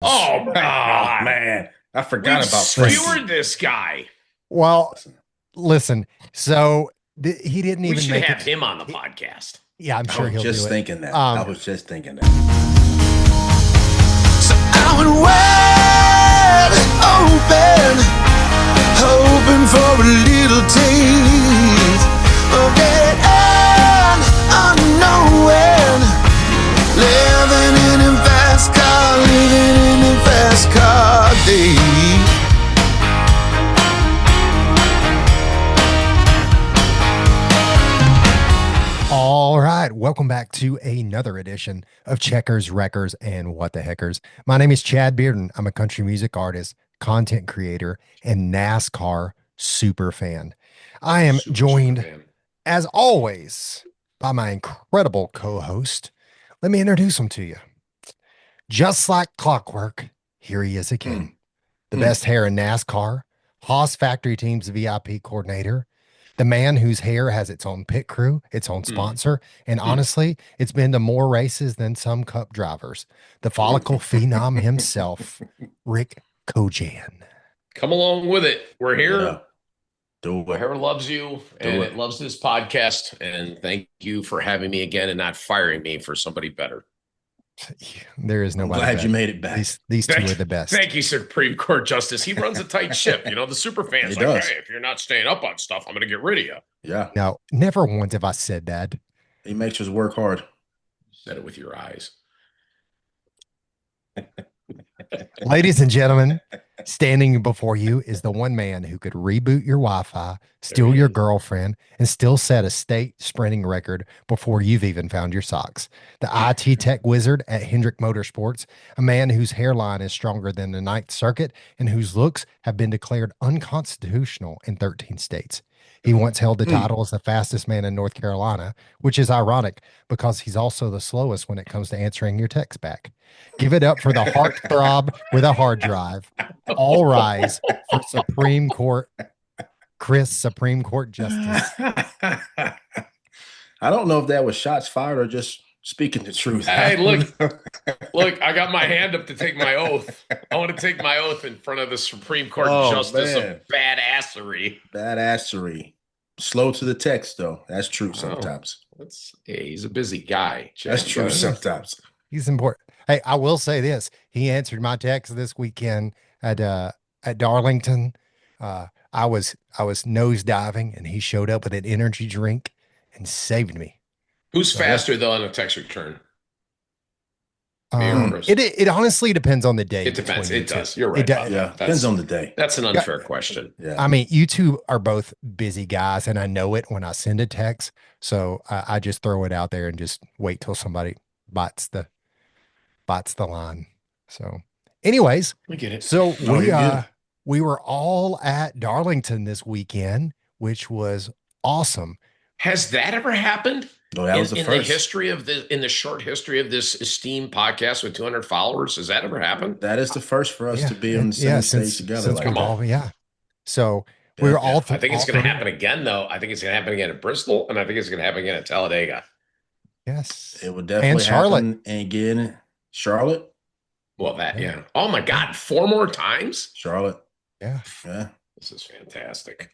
Oh my God. man, I forgot We've about skewered Frankie. this guy. Well, listen. So he didn't We even should make have it. him on the podcast. Yeah, I'm I sure was he'll do just it. thinking that. I was just thinking that. So I went wide open, hoping for a little taste of that unknown. Living in a fast car, living in a fast car days. All right, welcome back to another edition of Checkers, Wreckers, and What the Heckers. My name is Chad Bearden. I'm a country music artist, content creator, and NASCAR super fan. I am joined, as always, by my incredible co-host. Let me introduce him to you. Just like clockwork, here he is again. The best hair in NASCAR, Haas Factory Team's VIP coordinator, the man whose hair has its own pit crew, its own sponsor, and honestly, it's been to more races than some cup drivers. The follicle phenom himself, Rick Kojan. Come along with it. We're here. Yeah. Do My it. hair loves you, and it loves this podcast. And thank you for having me again and not firing me for somebody better. There is nobody. I'm glad better. you made it back. These two are the best. Thank you, Supreme Court Justice. He runs a tight ship. You know, the super fans He like, does. hey, if you're not staying up on stuff, I'm going to get rid of you. Yeah. No, never once have I said that. He makes us work hard. You said it with your eyes. Ladies and gentlemen, standing before you is the one man who could reboot your Wi-Fi, steal your girlfriend, and still set a state sprinting record before you've even found your socks. The IT tech wizard at Hendrick Motorsports, a man whose hairline is stronger than the Ninth Circuit and whose looks have been declared unconstitutional in 13 states. He once held the title as the fastest man in North Carolina, which is ironic because he's also the slowest when it comes to answering your text back. Give it up for the heartthrob with a hard drive. All rise for Supreme Court Justice. I don't know if that was shots fired or just speaking the truth. Hey, look, I got my hand up to take my oath. I want to take my oath in front of the Supreme Court Justice of badassery. Badassery. Slow to the text, though. That's true sometimes. He's a busy guy. That's true sometimes. He's important. Hey, I will say this. He answered my text this weekend at Darlington. I was nose diving and he showed up with an energy drink and saved me. Who's faster though on a text return? It honestly depends on the day. It depends. It does. You're right. Yeah, depends on the day. That's an unfair question. Yeah. I mean, you two are both busy guys, and I know it when I send a text. So I just throw it out there and just wait till somebody bites the line. So, anyways, we get it. So we were all at Darlington this weekend, which was awesome. Has that ever happened? No, that was the first. In the short history of this esteemed podcast with 200 followers, has that ever happened? That is the first for us to be on the same stage together. Yeah. So we were all. I think it's going to happen again, though. I think it's going to happen again at Bristol, and I think it's going to happen again at Talladega. Yes, it would definitely happen again. Charlotte. Well, yeah. Oh my God, 4 more times. Charlotte. Yeah. This is fantastic.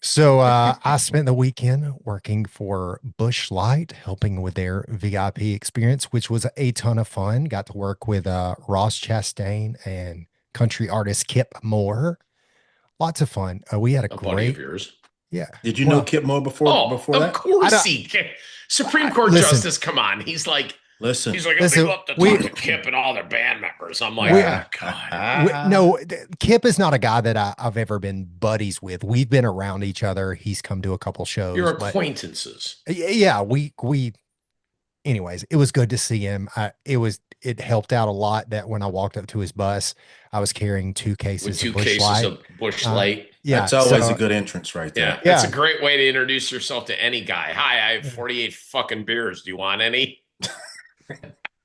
So I spent the weekend working for Busch Light, helping with their VIP experience, which was a ton of fun. Got to work with Ross Chastain and country artist Kip Moore. Lots of fun. We had a great buddy of yours. Yeah. Did you know Kip Moore before that? Of course he can. Supreme Court Justice, come on. He's like, He's like, they love to talk to Kip and all their band members. I'm like, God. No, Kip is not a guy that I've ever been buddies with. We've been around each other. He's come to a couple shows. You're acquaintances. Yeah, anyways, it was good to see him. It helped out a lot that when I walked up to his bus, I was carrying 2 cases of Busch Light. Yeah, that's always a good entrance right there. Yeah, that's a great way to introduce yourself to any guy. Hi, I have 48 fucking beers. Do you want any?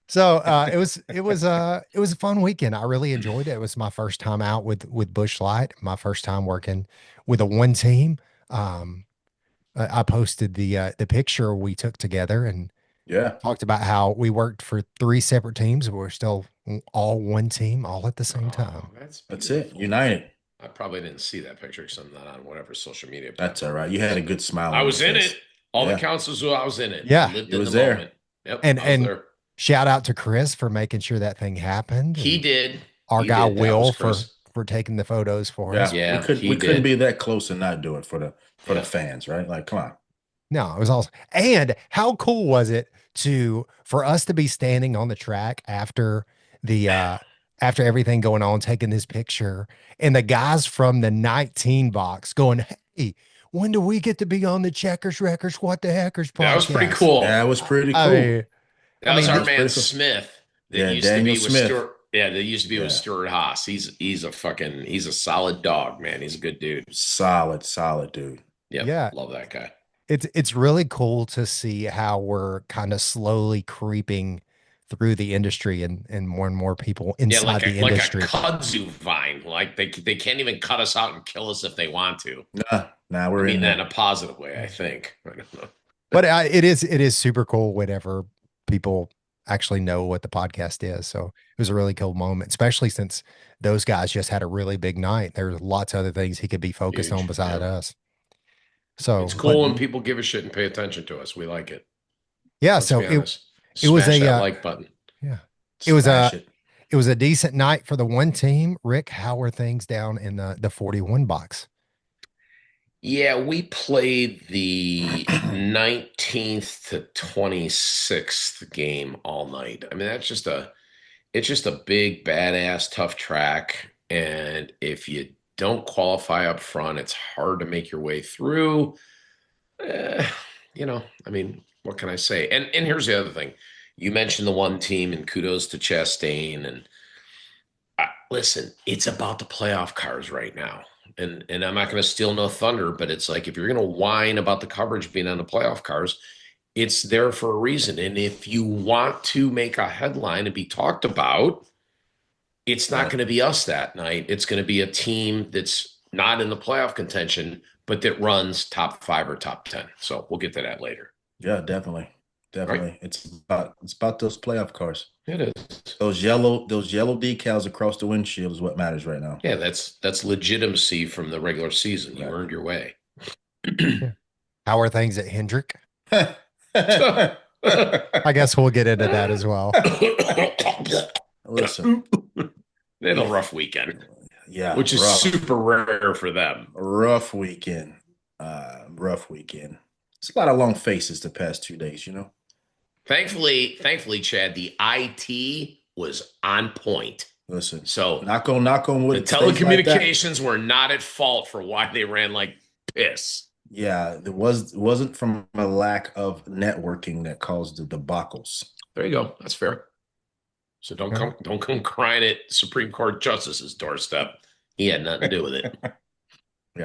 So it was a fun weekend. I really enjoyed it. It was my first time out with Busch Light, my first time working with a one team. I posted the picture we took together and talked about how we worked for 3 separate teams. We're still all one team, all at the same time. That's it. United. I probably didn't see that picture because I'm not on whatever social media platform. That's all right. You had a good smile. I was in it. All that counts is I was in it. Yeah. I lived in the moment. Yep. And shout out to Chris for making sure that thing happened. He did. Our guy Will for taking the photos for us. Yeah, we couldn't be that close and not do it for the fans, right? Like, come on. No, it was awesome. And how cool was it for us to be standing on the track after after everything going on, taking this picture, and the guys from the 19 box going, "Hey, when do we get to be on the Checkers Records? What the Heckers podcast?" That was pretty cool. That was pretty cool. That was our man Smith. That used Daniel to be Smith. with Stuart. Yeah, that used to be with Stuart Haas. He's a solid dog, man. He's a good dude. Solid dude. Yep. Yeah. Love that guy. It's really cool to see how we're kind of slowly creeping through the industry and more and more people inside the industry. Like a kudzu vine. Like they can't even cut us out and kill us if they want to. Nah, we're in that in a positive way, I think. I don't know. But it is super cool whenever people actually know what the podcast is. So it was a really cool moment, especially since those guys just had a really big night. There's lots of other things he could be focused on beside us. So it's cool when people give a shit and pay attention to us. We like it. Yeah. Let's so it was that like button. Yeah. It was a decent night for the one team. Rick, how were things down in the 41 box? Yeah, we played the 19th to 26th game all night. I mean, it's just a big, badass, tough track. And if you don't qualify up front, it's hard to make your way through. I mean, what can I say? And here's the other thing. You mentioned the one team, and kudos to Chastain. And listen, it's about the playoff cars right now. And I'm not going to steal no thunder, but it's like if you're going to whine about the coverage being on the playoff cars, it's there for a reason. And if you want to make a headline and be talked about, it's not going to be us that night. It's going to be a team that's not in the playoff contention, but that runs top 5 or top 10. So we'll get to that later. Yeah, definitely. Right. It's about those playoff cars. It is. Those yellow decals across the windshield is what matters right now. Yeah, that's legitimacy from the regular season. You earned your way. How are things at Hendrick? I guess we'll get into that as well. Listen, they had a rough weekend. Yeah, which is super rare for them. Rough weekend. It's a lot of long faces the past 2 days, you know. Thankfully, Chad, the IT was on point. Listen, so knock on wood. The telecommunications were not at fault for why they ran like piss. Yeah, it wasn't from a lack of networking that caused the debacles. There you go. That's fair. So don't come crying at Supreme Court Justice's doorstep. He had nothing to do with it.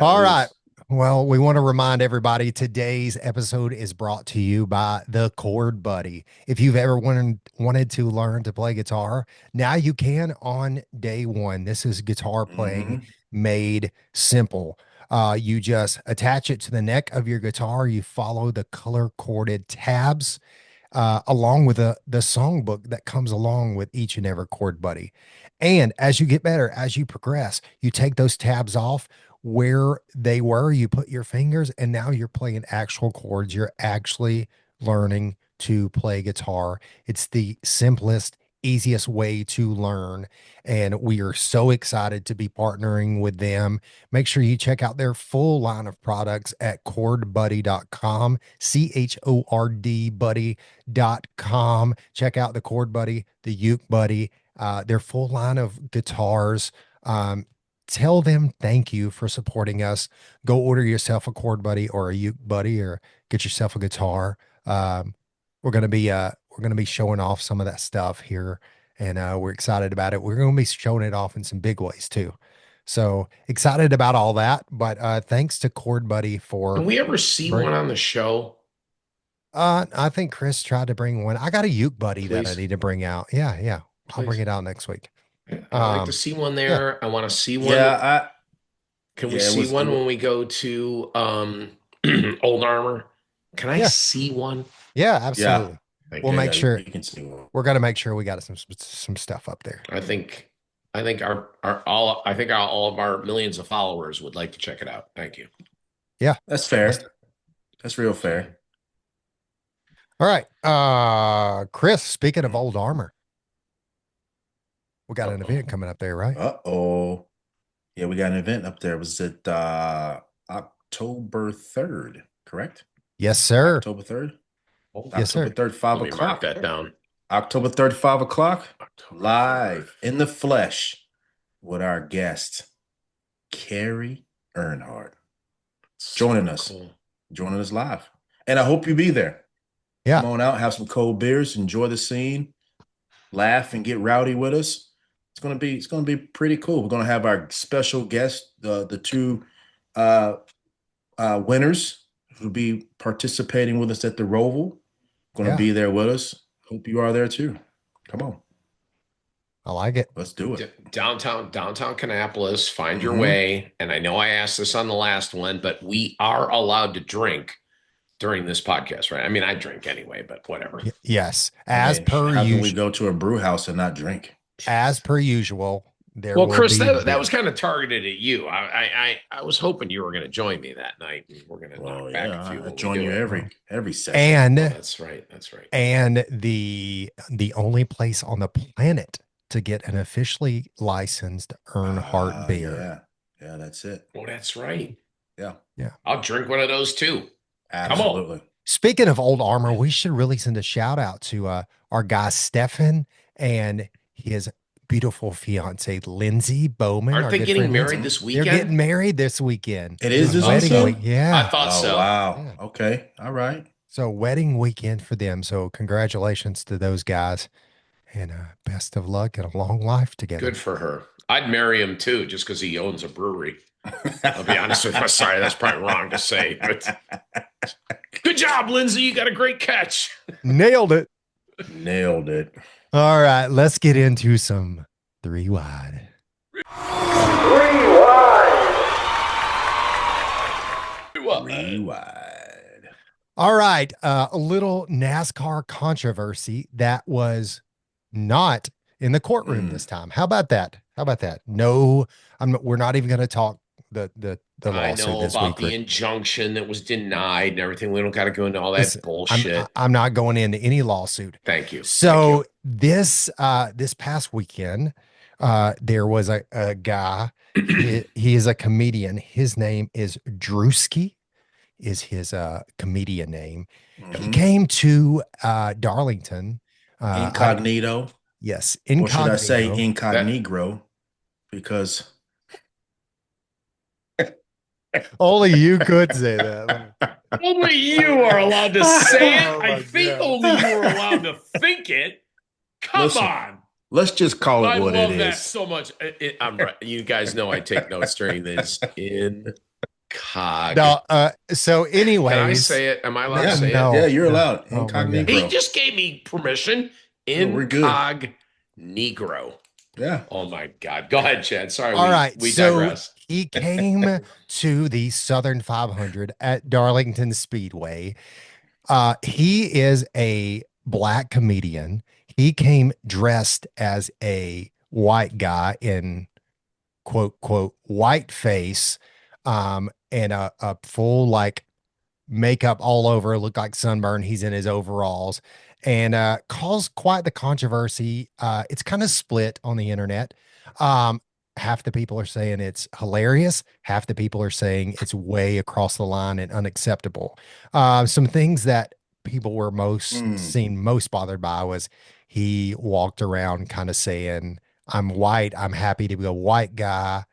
All right. Well, we want to remind everybody today's episode is brought to you by the Chord Buddy. If you've ever wanted to learn to play guitar, now you can on day one. This is guitar playing made simple. You just attach it to the neck of your guitar. You follow the color corded tabs along with the songbook that comes along with each and every Chord Buddy. And as you get better, as you progress, you take those tabs off where they were, you put your fingers, and now you're playing actual chords. You're actually learning to play guitar. It's the simplest, easiest way to learn. And we are so excited to be partnering with them. Make sure you check out their full line of products at chordbuddy.com, CHORD buddy.com. Check out the Chord Buddy, the Uke Buddy, their full line of guitars. Tell them thank you for supporting us. Go order yourself a Chord Buddy or a Uke Buddy, or get yourself a guitar. We're gonna be showing off some of that stuff here, and we're excited about it. We're gonna be showing it off in some big ways too. So excited about all that. But thanks to Chord Buddy for. Can we ever see one on the show? I think Chris tried to bring one. I got a Uke Buddy that I need to bring out. Yeah. I'll bring it out next week. I'd like to see one there. Yeah. I want to see one. Yeah. Can we see one when we go to Old Armor? Can I see one? Yeah, absolutely. We'll Yeah, make sure you can see one. we're gonna make sure we got some stuff up there. I think all of our millions of followers would like to check it out. Thank you. Yeah, That's fair. That's real fair. all right. Chris, speaking of Old Armor, we got an event coming up there, right? Uh-oh. Yeah, we got an event up there. Was it October 3rd, correct? Yes, sir. October 3rd? Yes, sir. October 3rd, 5 Let me mark o'clock. that down. October 3rd, 5 o'clock. October Live 3rd. in the flesh with our guest, Carrie Earnhardt, joining us. Cool. Joining us live. And I hope you be there. Yeah. Come on out, have some cold beers, enjoy the scene, laugh and get rowdy with us. It's gonna be pretty cool. We're gonna have our special guest, the two winners who'll be participating with us at the Roval. Gonna be there with us. Hope you are there too. Come on. I like it. Let's do it. Downtown Kannapolis, find your way. And I know I asked this on the last one, but we are allowed to drink during this podcast, right? I mean, I drink anyway, but whatever. Yes. As per how can we usual. go to a brew house and not drink? As per usual. Well, Chris, that was kind of targeted at you. I was hoping you were going to join me that night. We're going to knock back a few. I join you every session. And that's right. That's right. And the only place on the planet to get an officially licensed Earnhardt beer. Yeah, that's it. Oh, that's right. Yeah. I'll drink one of those too. Absolutely. Come on. Speaking of Old Armor, we should really send a shout out to our guy Stefan and his beautiful fiance Lindsay Bowman. Aren't they getting married this weekend? They're getting married this weekend. It is this weekend? Yeah. I thought so. Wow. Yeah. Okay. All right. So wedding weekend for them. So congratulations to those guys. And best of luck and a long life together. Good for her. I'd marry him too, just because he owns a brewery. I'll be honest with you. Sorry, that's probably wrong to say, but good job, Lindsay. You got a great catch. Nailed it. Nailed it. All right, let's get into some three wide. Three wide. All right, a little NASCAR controversy that was not in the courtroom this time. How about that? No, we're not even going to talk the lawsuit I know this about week. the injunction that was denied and everything. We don't got to go into all that bullshit. I'm not going into any lawsuit. Thank you. So this past weekend, there was a guy. he is a comedian. His name is Drewski. Is his comedian name. He came to Darlington. Incognito. Yes. Or should I say incognito? Because only you could say that. Only you are allowed to say it. I think only you are allowed to think it. Come on. Let's just call it what it is. I love that so much. I'm right. You guys know I take notes during this. No, so anyways. Can I say it? Am I allowed to say it? Yeah, you're allowed. Incognito. He just gave me permission. Incognito. Yeah. Oh my God. Go ahead, Chad. Sorry. All right. We so digress. He came to the Southern 500 at Darlington Speedway. He is a Black comedian. He came dressed as a white guy in quote white face, and a full like makeup all over, looked like sunburn. He's in his overalls and caused quite the controversy. It's kind of split on the internet. Half the people are saying it's hilarious. Half the people are saying it's way across the line and unacceptable. Some things that people were most bothered by was he walked around kind of saying, "I'm white. I'm happy to be a white guy."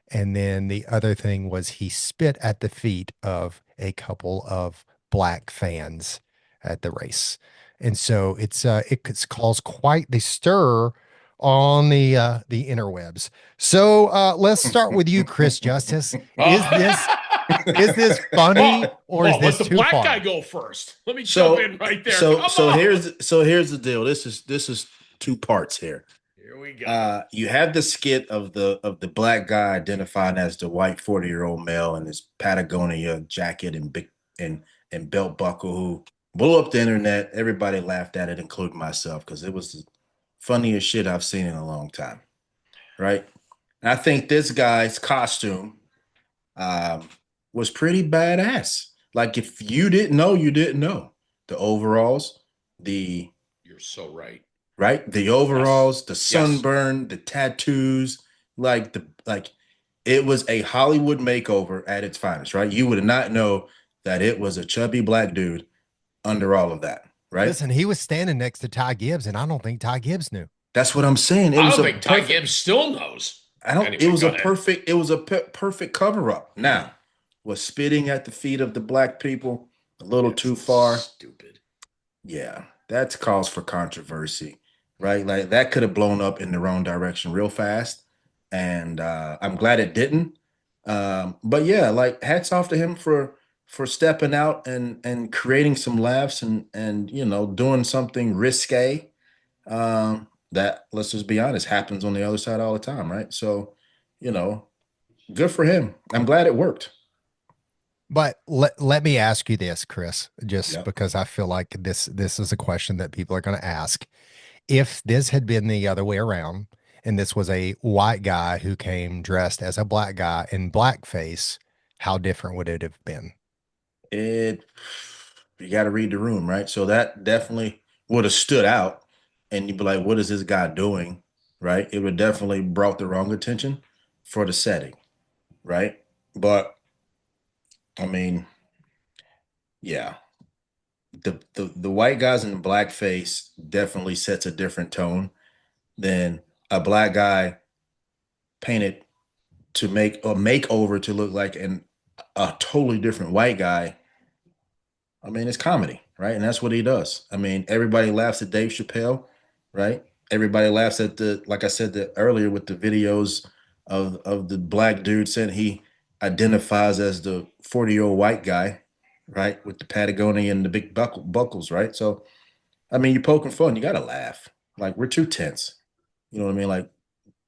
And then the other thing was he spit at the feet of a couple of Black fans at the race. And so it's caused quite the stir on the interwebs. So let's start with you, Chris Justice. Is this funny or is this let the too Black far? guy go first? Let me jump in right there. So here's the deal. This is two parts here. Here we go. You have the skit of the Black guy identifying as the white 40-year-old male in his Patagonia jacket and belt buckle, who blew up the internet. Everybody laughed at it, including myself, because it was the funniest shit I've seen in a long time. Right. And I think this guy's costume um, was pretty badass. Like if you didn't know, you didn't know. The overalls, the You're so right. right, the Yes. overalls, the Yes. sunburn, the tattoos, like it was a Hollywood makeover at its finest, right? You would not know that it was a chubby black dude under all of that, right? Listen, he was standing next to Ty Gibbs, and I don't think Ty Gibbs knew. That's what I'm saying. It I was don't a think Ty perfect. Gibbs still knows. I don't. It Anyway, was go a ahead. perfect. It was a perfect cover up. Now, was spitting at the feet of the black people a little That's too far? stupid. Yeah, that's cause for controversy, right? Like that could have blown up in the wrong direction real fast, and I'm glad it didn't. But yeah, like hats off to him for stepping out and creating some laughs and doing something risque. That, let's just be honest, happens on the other side all the time, right? So, you know, good for him. I'm glad it worked. But let me ask you this, Chris, just Yeah. because I feel like this is a question that people are going to ask. If this had been the other way around, and this was a white guy who came dressed as a black guy in blackface, how different would it have been? It You got to read the room, right? So that definitely would have stood out, and you'd be like, "What is this guy doing?" Right? It would definitely brought the wrong attention for the setting, right? But I mean, yeah, the white guys in blackface definitely sets a different tone than a black guy painted to make a makeover to look like a totally different white guy. I mean, it's comedy, right? And that's what he does. I mean, everybody laughs at Dave Chappelle, right? Everybody laughs at like I said earlier with the videos of the black dude saying he identifies as the 40-year-old white guy, right? With the Patagonia and the big buckles, right? So, I mean, you're poking fun. You got to laugh. Like, we're too tense. You know what I mean? Like,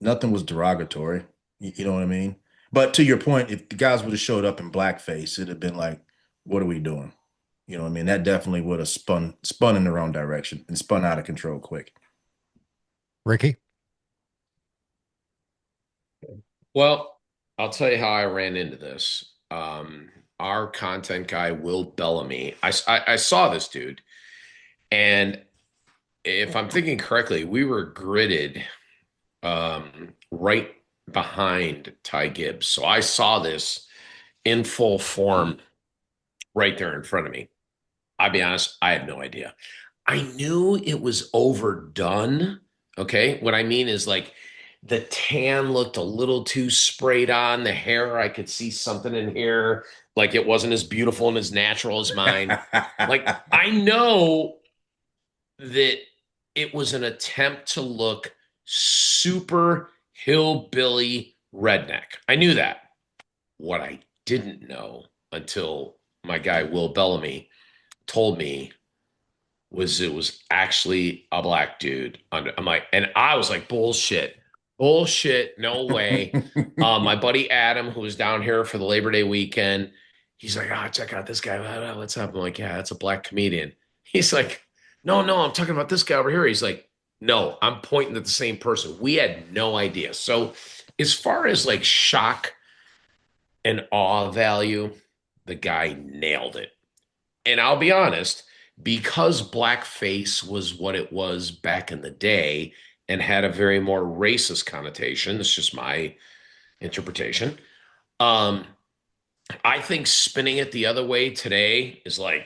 nothing was derogatory. You know what I mean? But to your point, if the guys would have showed up in blackface, it'd have been like, what are we doing? You know what I mean? That definitely would have spun in the wrong direction and spun out of control quick. Ricky? Well, I'll tell you how I ran into this. Our content guy, Will Bellamy, I saw this dude, and if I'm thinking correctly, we were gridded right behind Ty Gibbs. So I saw this in full form right there in front of me. I'll be honest, I had no idea. I knew it was overdone. Okay. What I mean is like the tan looked a little too sprayed on. The hair, I could see something in here. Like it wasn't as beautiful and as natural as mine. Like I know that it was an attempt to look super hillbilly redneck. I knew that. What I didn't know until my guy Will Bellamy told me was it was actually a black dude. I'm like, and I was like, bullshit, no way. My buddy Adam, who was down here for the Labor Day weekend, he's like, oh, check out this guy. What's up? I'm like, yeah, that's a black comedian. He's like, no, I'm talking about this guy over here. He's like, no, I'm pointing at the same person. We had no idea. So as far as like shock and awe value, the guy nailed it. And I'll be honest, because blackface was what it was back in the day and had a very more racist connotation, it's just my interpretation. Um, I think spinning it the other way today is like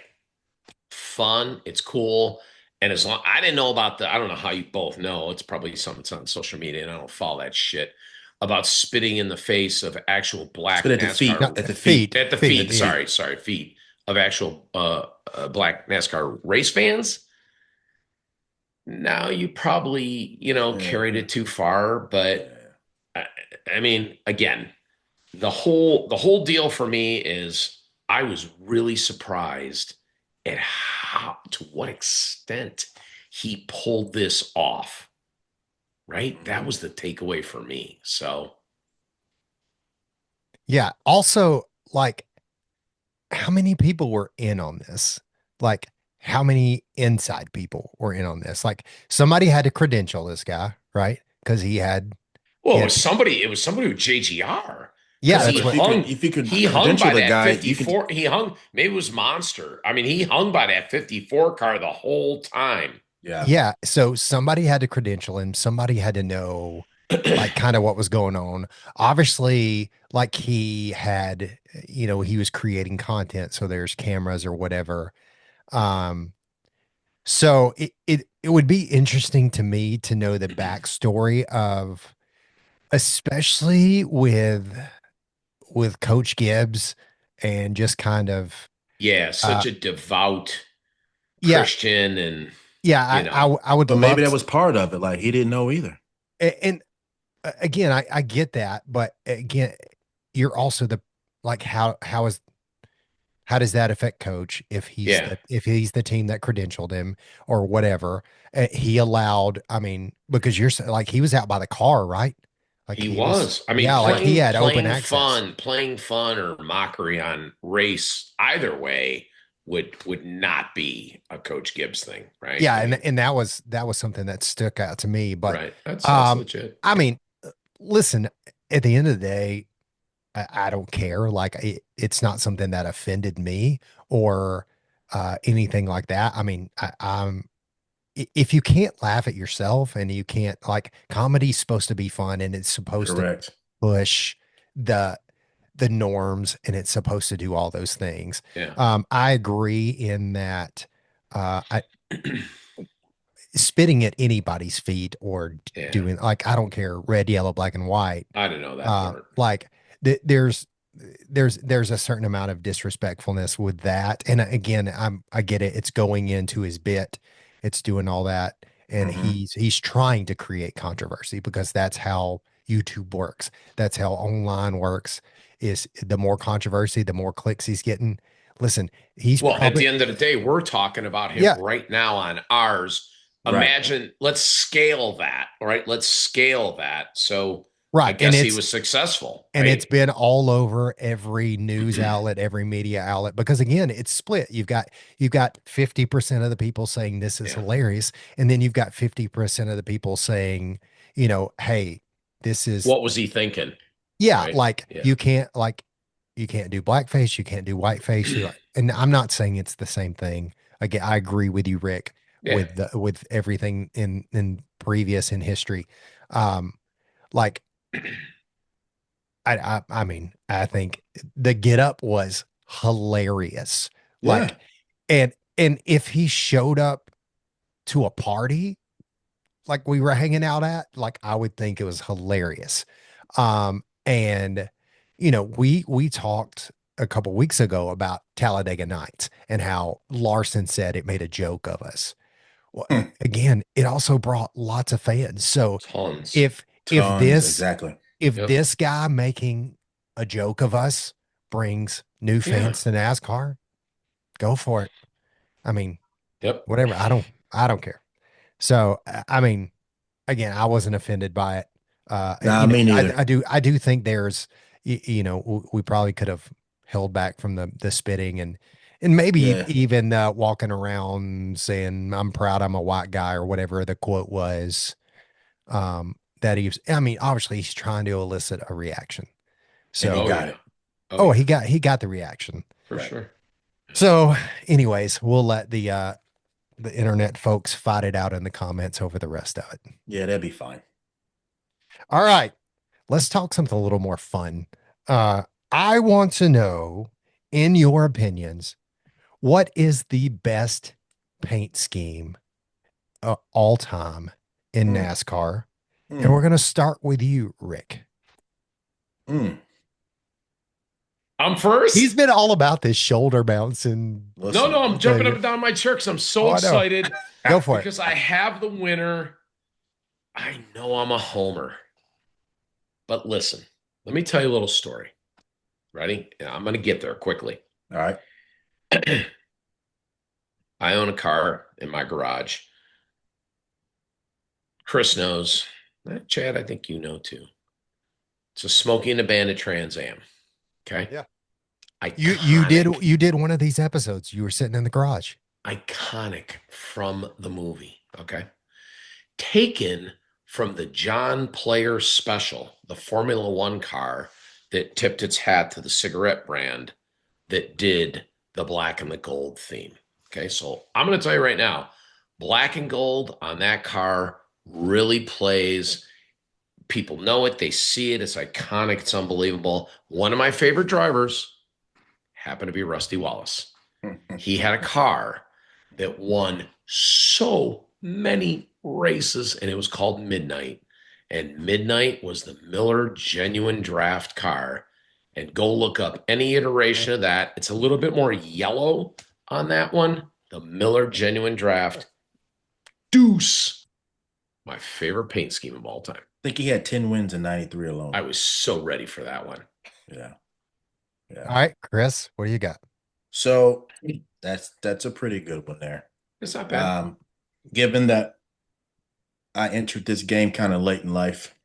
fun, it's cool. And as long I didn't know about I don't know how you both know, it's probably something that's on social media, and I don't follow that shit about spitting in the face of actual black Spit at the feet. NASCAR At the feet. at the feet, sorry, feet of actual black NASCAR race fans. Now you probably, carried it too far, but I, I mean, again, the whole deal for me is I was really surprised at how to what extent he pulled this off. Right? That was the takeaway for me. So Yeah. Also, like, how many people were in on this? Like, how many inside people were in on this? Like somebody had to credential this guy, right? Because Well, he it had was somebody. It was somebody with JGR yeah, because Yeah, that's but what if you could He hung credential by the that guy, you can 54. He hung. Maybe it was Monster. I mean, he hung by that 54 car the whole time. yeah. yeah. So somebody had to credential him, somebody had to know like kind of what was going on. Obviously, like he had, he was creating content, so there's cameras or whatever. Um, so it would be interesting to me to know the backstory of, especially with Coach Gibbs and just kind of Yeah, uh such a devout yeah, Christian, and yeah, you know, I would So maybe love that to, was part of it. Like he didn't know either. and again, I get that, but again, you're also the like how does that affect Coach if yeah, if he's the team that credentialed him or whatever? He allowed, I mean, because like he was out by the car, right? Like he he was, was. I mean, yeah, like he had open access. playing fun or mockery on race either way would not be a Coach Gibbs thing, right? Yeah, I and mean, that was something that stuck out to me. But right? That's um, legit. I mean, listen, at the end of the day, I don't care. Like it's not something that offended me or anything like that. I mean, if you can't laugh at yourself and you can't, like, comedy's supposed to be fun and it's supposed to Correct. push the the norms and it's supposed to do all those things. Yeah, I agree in that I spitting at anybody's feet or yeah. doing, like, I don't care, red, yellow, black, and white. I don't know that part. Like there's there's a certain amount of disrespectfulness with that. And again, I get it. It's going into his bit. It's doing all that. And Hmm. he's trying to create controversy because that's how YouTube works. That's how online works, is the more controversy, the more clicks he's getting. Listen, he's Well, at probably, the end of the day, we're talking about him yeah, right now on ours. Right. Imagine, let's scale that, all right? Let's scale that. So I right. guess he was successful, And it's right? been all over every news outlet, every media outlet, because again, it's split. You've got 50% of the people saying this is Yeah. hilarious, and then you've got 50% of the people saying, hey, this is, What was he thinking? yeah, Right. like Yeah. you can't do blackface, you can't do whiteface. And I'm not saying it's the same thing. Again, I agree with you, Rick, Yeah. with everything in previous in history. Um, like I mean, I think the get up was hilarious. Yeah. Like, and if he showed up to a party like we were hanging out at, like I would think it was hilarious. And we talked a couple weeks ago about Talladega Nights and how Larson said it made a joke of us. Well, Hmm. again, it also brought lots of fans. So Tons. if if Tons. this Exactly. if Yep. this guy making a joke of us brings new Yeah. fans to NASCAR, go for it. I mean, Yep. whatever. I don't care. So, I mean, again, I wasn't offended by it. Nah, me neither. I do think there's, we probably could have held back from the spitting and maybe Yeah. even walking around saying I'm proud I'm a white guy or whatever the quote was. That he was, I mean, obviously he's trying to elicit a reaction. And he Oh So, got yeah. it. Oh oh, yeah. he got the reaction. For Right. sure. So, anyways, we'll let the internet folks fight it out in the comments over the rest of it. Yeah, that'd be fine. All right, let's talk something a little more fun. Uh, I want to know, in your opinions, what is the best paint scheme all time in Mm, NASCAR? And we're mm, going to start with you, Rick. mm. I'm He's first. been all about this shoulder bouncing No, Listen. no, I'm jumping up thing. and down my chair because I'm so Oh, I know. excited Go for it. because I have the winner. I know I'm a homer, but listen, let me tell you a little story. Ready? Yeah, I'm going to get there quickly. All right. I own a car in my garage. Chris knows. Chad, I think you know too. It's a Smokey and the Bandit Trans Am. Okay. Yeah. Iconic. You did one of these episodes. You were sitting in the garage. iconic from the movie. Okay. Taken from the John Player Special, the Formula One car that tipped its hat to the cigarette brand that did the black and the gold theme. Okay, so I'm going to tell you right now, black and gold on that car really plays. People know it, they see it, it's iconic, it's unbelievable. One of my favorite drivers happened to be Rusty Wallace. He had a car that won so many races, and it was called Midnight. And Midnight was the Miller Genuine Draft car. And go look up any iteration of that. It's a little bit more yellow on that one. The Miller Genuine Draft. Deuce. My favorite paint scheme of all time. I think he had 10 wins in 93 alone. I was so ready for that one. Yeah. All right, Chris, what do you got? So that's a pretty good one there. It's not bad. Given that I entered this game kind of late in life,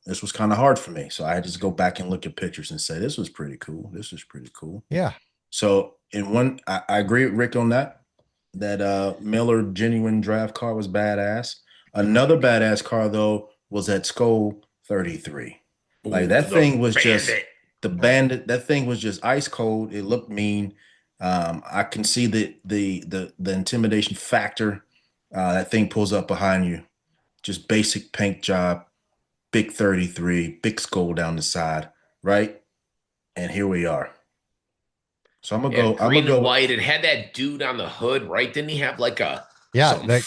this was kind of hard for me. So I had to just go back and look at pictures and say, this was pretty cool. This was pretty cool. Yeah. So I agree with Rick on that Miller Genuine Draft car was badass. Another badass car, though, was that Skull 33. Like, that thing was just the Bandit. That thing was just ice cold. It looked mean. I can see the intimidation factor. That thing pulls up behind you. Just basic paint job, big 33, big skull down the side, right? And here we are. So I'm gonna go. I'm green gonna go and white. It had that dude on the hood, right? Didn't he have like a Yeah, something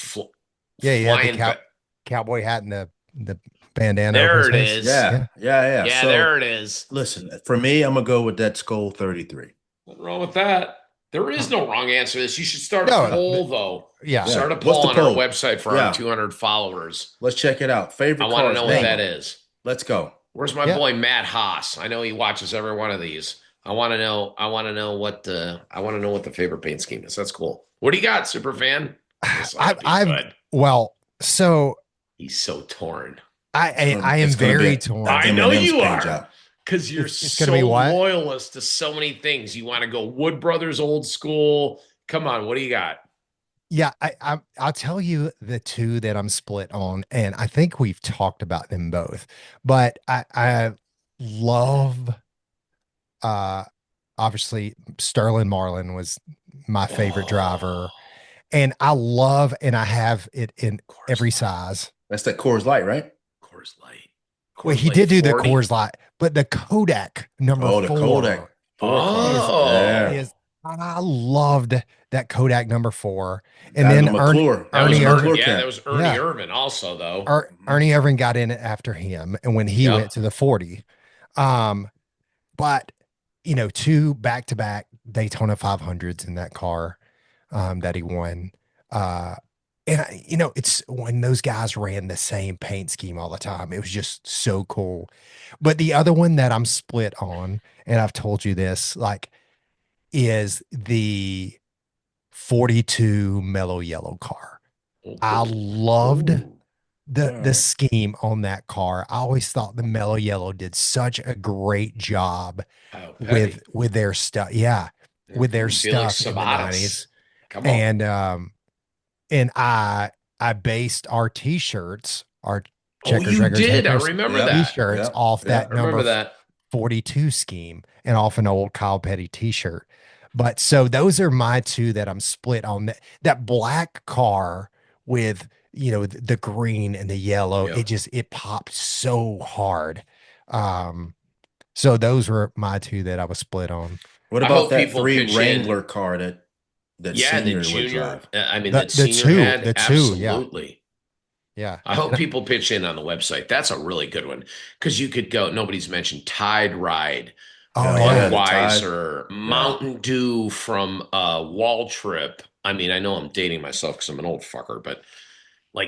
he had flying the cowboy hat and the bandana. There over it his face. is. Yeah. Yeah, So, there it is. listen, for me, I'm gonna go with that Skull 33. Nothing wrong with that. There is no wrong answer to this. You should start No, a poll, though. Yeah. Start a What's poll the on our poll? website for Yeah. our 200 followers. Let's check it out. Favorite I want to cars. know what Name that them. is. Let's go. Where's my boy Matt Haas? I know he watches every one of these. I want to know what the favorite paint scheme is. That's cool. What do you got, super fan? So he's so torn. I am very torn. I know M&M's you paint are. job. Because you're It's so gonna be what? loyalist to so many things. You want to go Wood Brothers old school. Come on, what do you got? Yeah, I'll tell you the two that I'm split on, and I think we've talked about them both. But I love obviously Sterling Marlin was my favorite driver. And I love, and I have it in every size. That's that Coors Light, right? Coors Light. Well, he did do the Coors Light, but the Kodak number 4. The Kodak. I loved that Kodak number 4. And Got then the McClure. Ernie Irvin. Yeah, that was Ernie Irvin also, though. Ernie Irvin got in it after him, and when he went to the 40. But, 2 back-to-back Daytona 500s in that car that he won. And it's when those guys ran the same paint scheme all the time. It was just so cool. But the other one that I'm split on, and I've told you this, is the 42 Mellow Yellow car. I loved the scheme on that car. I always thought the Mellow Yellow did such a great job with their stuff. Yeah, with their stuff in the 90s. Come on. And I based our t-shirts, our Checkers you Records did. I remember that. T-shirts off that number 42 scheme and off an old Kyle Petty t-shirt. But so those are my two that I'm split on. That black car with, the green and the yellow, it popped so hard. So those were my two that I was split on. What about that 3 Wrangler car that senior would drive? I mean, the senior had absolutely. Yeah. I hope people pitch in on the website. That's a really good one because you could go. Nobody's mentioned Tide Ride, Budweiser, Mountain Dew from Wall Trip. I mean, I know I'm dating myself because I'm an old fucker, but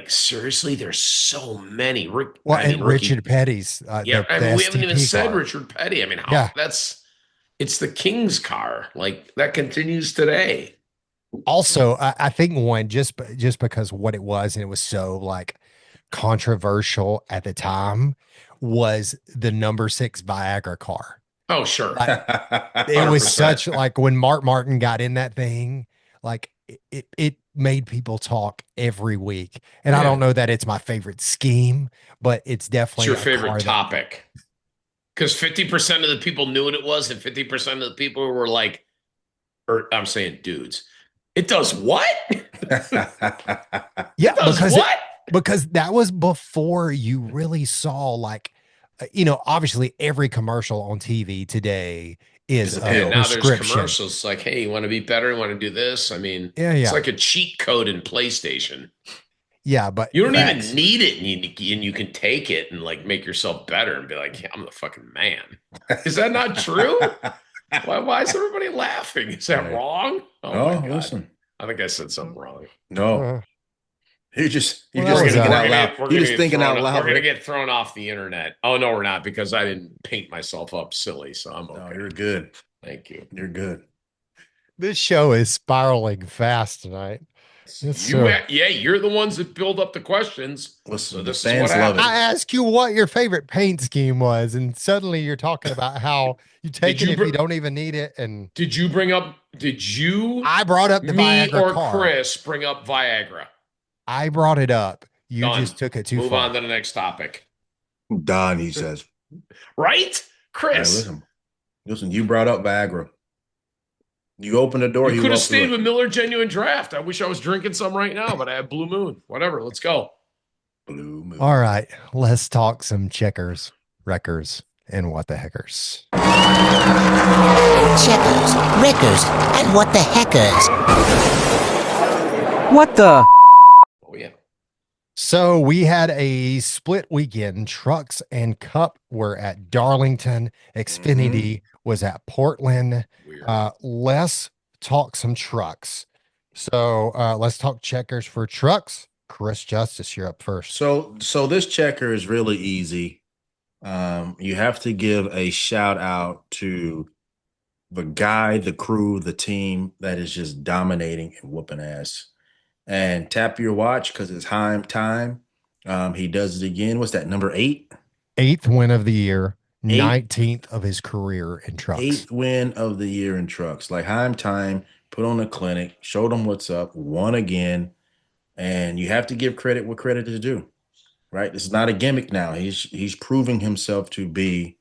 seriously, there's so many. Richard Petty's. we haven't even said Richard Petty. I mean, it's the King's car. That continues today. Also, I think one just because what it was, and it was so controversial at the time, was the number 6 Viagra car. Oh, sure. It was such when Mark Martin got in that thing, like it made people talk every week. And I Yeah. don't know that it's my favorite scheme, but it's It's definitely your a favorite car that topic. Because 50% of the people knew what it was, and 50% of the people were like, or I'm saying dudes, it does what? yeah, It does what? because that was before you really saw like obviously every commercial on TV today is It's a a And pill. now there's prescription. commercials like, hey, you want to be better? You want to do this? I mean, Yeah, it's yeah. like a cheat code in PlayStation. Yeah, but You don't even Facts. need it, and you can take it and like make yourself better and be like, yeah, I'm the fucking man. Is that not true? Why is everybody laughing? Is that Right. wrong? Oh my No, God. listen. I think I said something wrong. No. uh, You're well, that just was thinking out loud. We're You're gonna just get thinking thrown out loud, we're gonna Rick. get thrown off the internet. Oh no, we're not, because I didn't paint myself up silly, so I'm No, okay. you're good. Thank you. You're good. this show is spiraling fast tonight. Yeah, you're the ones that build up the questions. Listen, So the this is what fans love it. I happens. asked you what your favorite paint scheme was, and suddenly you're talking about how you take Did it you if you br- don't even need it. And did you, I brought up the me Viagra or card. Chris bring up Viagra? I brought it up. You Done. just took it too Move far. on to the next topic. Don, he says. Right? All right, Chris. listen. Listen, you brought up Viagra. You open the door, You he could have walked through stayed it. with Miller Genuine Draft. I wish I was drinking some right now, but I have Blue Moon. Whatever. Let's go. Blue moon. All right, let's talk some checkers, wreckers, and what the heckers. Checkers, wreckers, and what the heckers. What the? Oh yeah. So we had a split weekend. Trucks and Cup were at Darlington. Xfinity was at Portland. Weird. Let's talk some trucks. So let's talk checkers for trucks. Chris Justice, you're up first. So this checker is really easy. You have to give a shout out to the guy, the crew, the team that is just dominating and whooping ass. And tap your watch because it's Heim time. He does it again. What's that, number 8? 8th win of the year, Eight. 19th of his career in trucks. 8th win of the year in trucks. Like Heim time, put on a clinic, showed them what's up, won again. And you have to give credit where credit is due, right? This is not a gimmick now. He's proving himself to be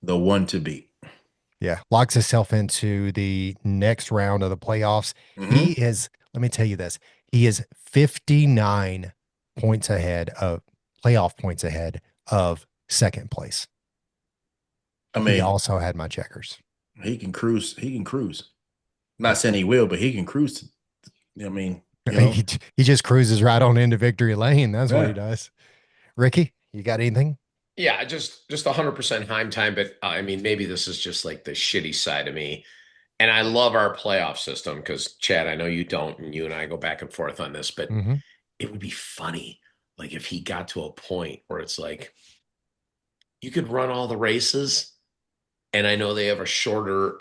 the one to beat. Yeah, locks himself into the next round of the playoffs. He is, let me tell you this, he is 59 points ahead of playoff points ahead of second place. I mean, He also had my checkers. he can cruise. He can cruise. I'm not saying he will, but he can cruise. I mean, you know, He just cruises right on into victory lane. That's what he Yeah. does. Ricky, you got anything? Yeah, just 100% Heim time, but I mean, maybe this is just like the shitty side of me. And I love our playoff system because, Chad, I know you don't, and you and I go back and forth on this, but Mhm. it would be funny, like if he got to a point where it's like you could run all the races, and I know they have a shorter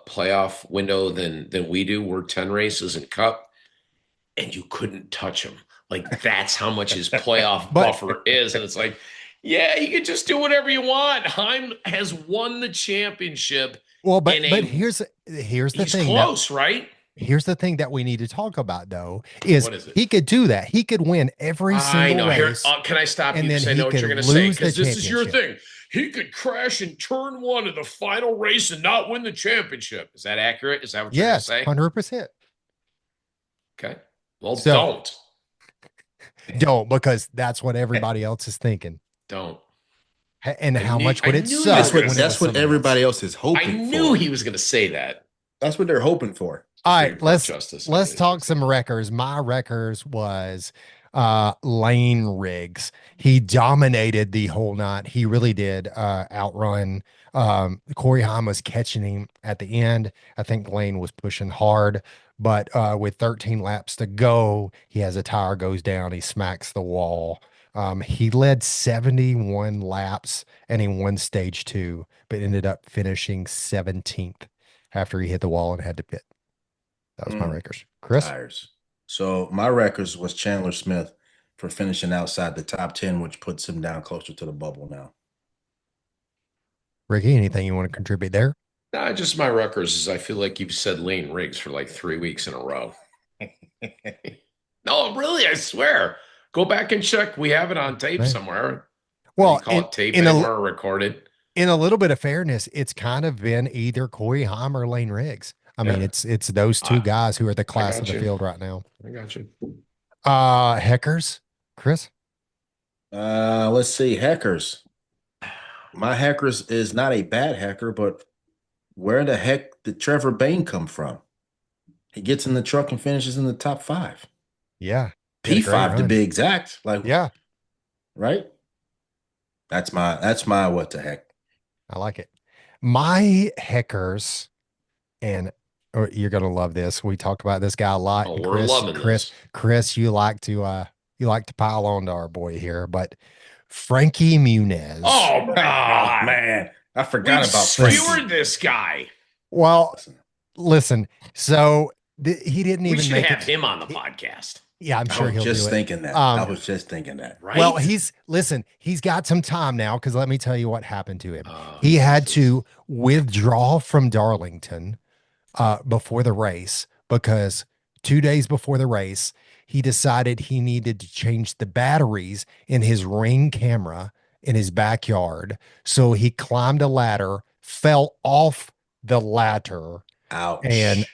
playoff window than we do. We're 10 races in Cup, and you couldn't touch him. Like that's how much his playoff But- buffer is, and it's like, yeah, you can just do whatever you want. Heim has won the championship. Well, but in a- but here's the He's thing. close, right? Here's the thing that we need to talk about, though, is, What is it? he could do that. He could win every I single know. Here, race. can I stop and you? then Because I he know what could you're going to say. lose the Because this is your championship. thing. He could crash in turn 1 of the final race and not win the championship. Is that accurate? Is that what you're going to Yes, say? 100%. Okay. Well, So- don't. Don't, because that's what everybody else is thinking. Don't. And I how knew- much I would it knew you suck? were that's gonna what when it that's was what someone everybody else? else is hoping I for. knew he was going to say that. That's what they're hoping for. All Supreme right, Court let's Justice. talk some wreckers. My wreckers was Lane Riggs. He dominated the whole night. He really did outrun. Corey Haim was catching him at the end. I think Lane was pushing hard, but with 13 laps to go, he has a tire goes down. He smacks the wall. He led 71 laps and he won stage 2, but ended up finishing 17th after he hit the wall and had to pit. That was my wreckers. Chris? Tires. So my records was Chandler Smith for finishing outside the top 10, which puts him down closer to the bubble now. Ricky, anything you want to contribute there? Nah, just my records is I feel like you've said Lane Riggs for like 3 weeks in a row. No, really, I swear. Go back and check. We have it on tape Right. somewhere. Whether you Well, call it tape in a anymore or recorded. in a little bit of fairness, it's kind of been either Corey Haim or Lane Riggs. I mean, Yeah. it's those two guys who are the I class of got the you. field right now. I got you. Heckers, Chris. Let's see, Heckers. My Heckers is not a bad Hecker, but where the heck did Trevor Bayne come from? He gets in the truck and finishes in the top 5. Yeah. He had a great P5 to run. be exact. Like, Yeah, right? That's my what the heck. I like it. My Heckers, and you're gonna love this. We talk about this guy a lot. Oh, And we're loving this. Chris, you like to pile on to our boy here, but Frankie Muniz. Oh, Oh God. man, I forgot We've about skewered Frankie. this guy. Well, listen. So he didn't We even should make have it. him on the podcast. Yeah, I'm I sure was he'll just do it. thinking that. I was just thinking that. Right? Well, he's got some time now because let me tell you what happened to him. Oh, He had Jesus. to withdraw from Darlington before the race because 2 days before the race, he decided he needed to change the batteries in his Ring camera in his backyard. So he climbed a ladder, fell off the ladder, Ouch. and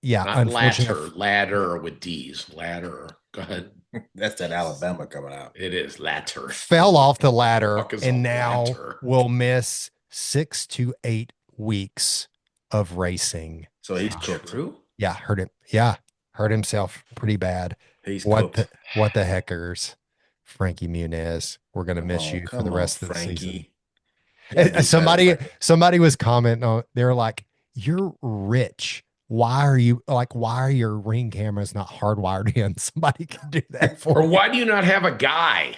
yeah, Not unfortunately, ladder with D's. Ladder. Go ahead. That's that Alabama coming out. It is ladder. fell off the ladder Fuck is a and now ladder? will miss 6 to 8 weeks of racing. So he's cooked. True. Yeah, hurt him. Yeah, hurt himself pretty bad. He's What cooked. the heckers, Frankie Muniz. We're gonna miss you for the rest of the season. You gotta do better, Frankie. Somebody was commenting on. They're like, "You're rich. Why are your Ring cameras not hardwired in?" Somebody can do that for Or you why do you not have a guy?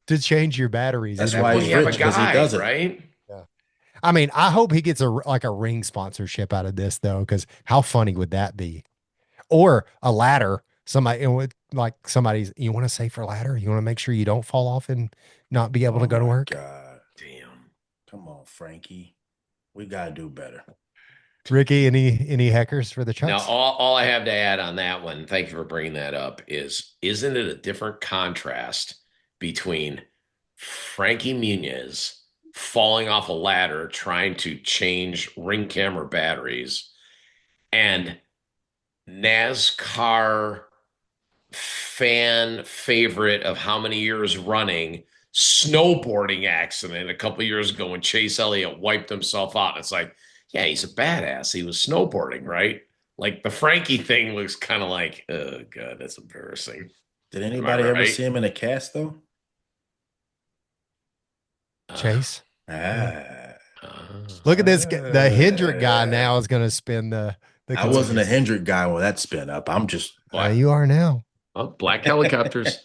to change your batteries. That's in why every- he's You have a rich, 'cause he guy, does it. right? I mean, I hope he gets a Ring sponsorship out of this though, because how funny would that be? Or a ladder. Somebody somebody's. You want a safer ladder? You want to make sure you don't fall off and not be able to go to my work. God. Damn. Come on, Frankie. We gotta do better. Ricky, any hackers for the Now, Chucks? all I have to add on that one, thank you for bringing that up, isn't it a different contrast between Frankie Muniz falling off a ladder trying to change ring camera batteries and NASCAR fan favorite of how many years running snowboarding accident a couple years ago when Chase Elliott wiped himself out. It's like, yeah, he's a badass. He was snowboarding, right? Like the Frankie thing looks kind of like, oh God, that's embarrassing. Did anybody ever right? see him in a cast though? Chase. Look at this. The Hendrick guy now is going to spin the. I wasn't a Hendrick guy when that spin up. I'm just. You are now. Black helicopters.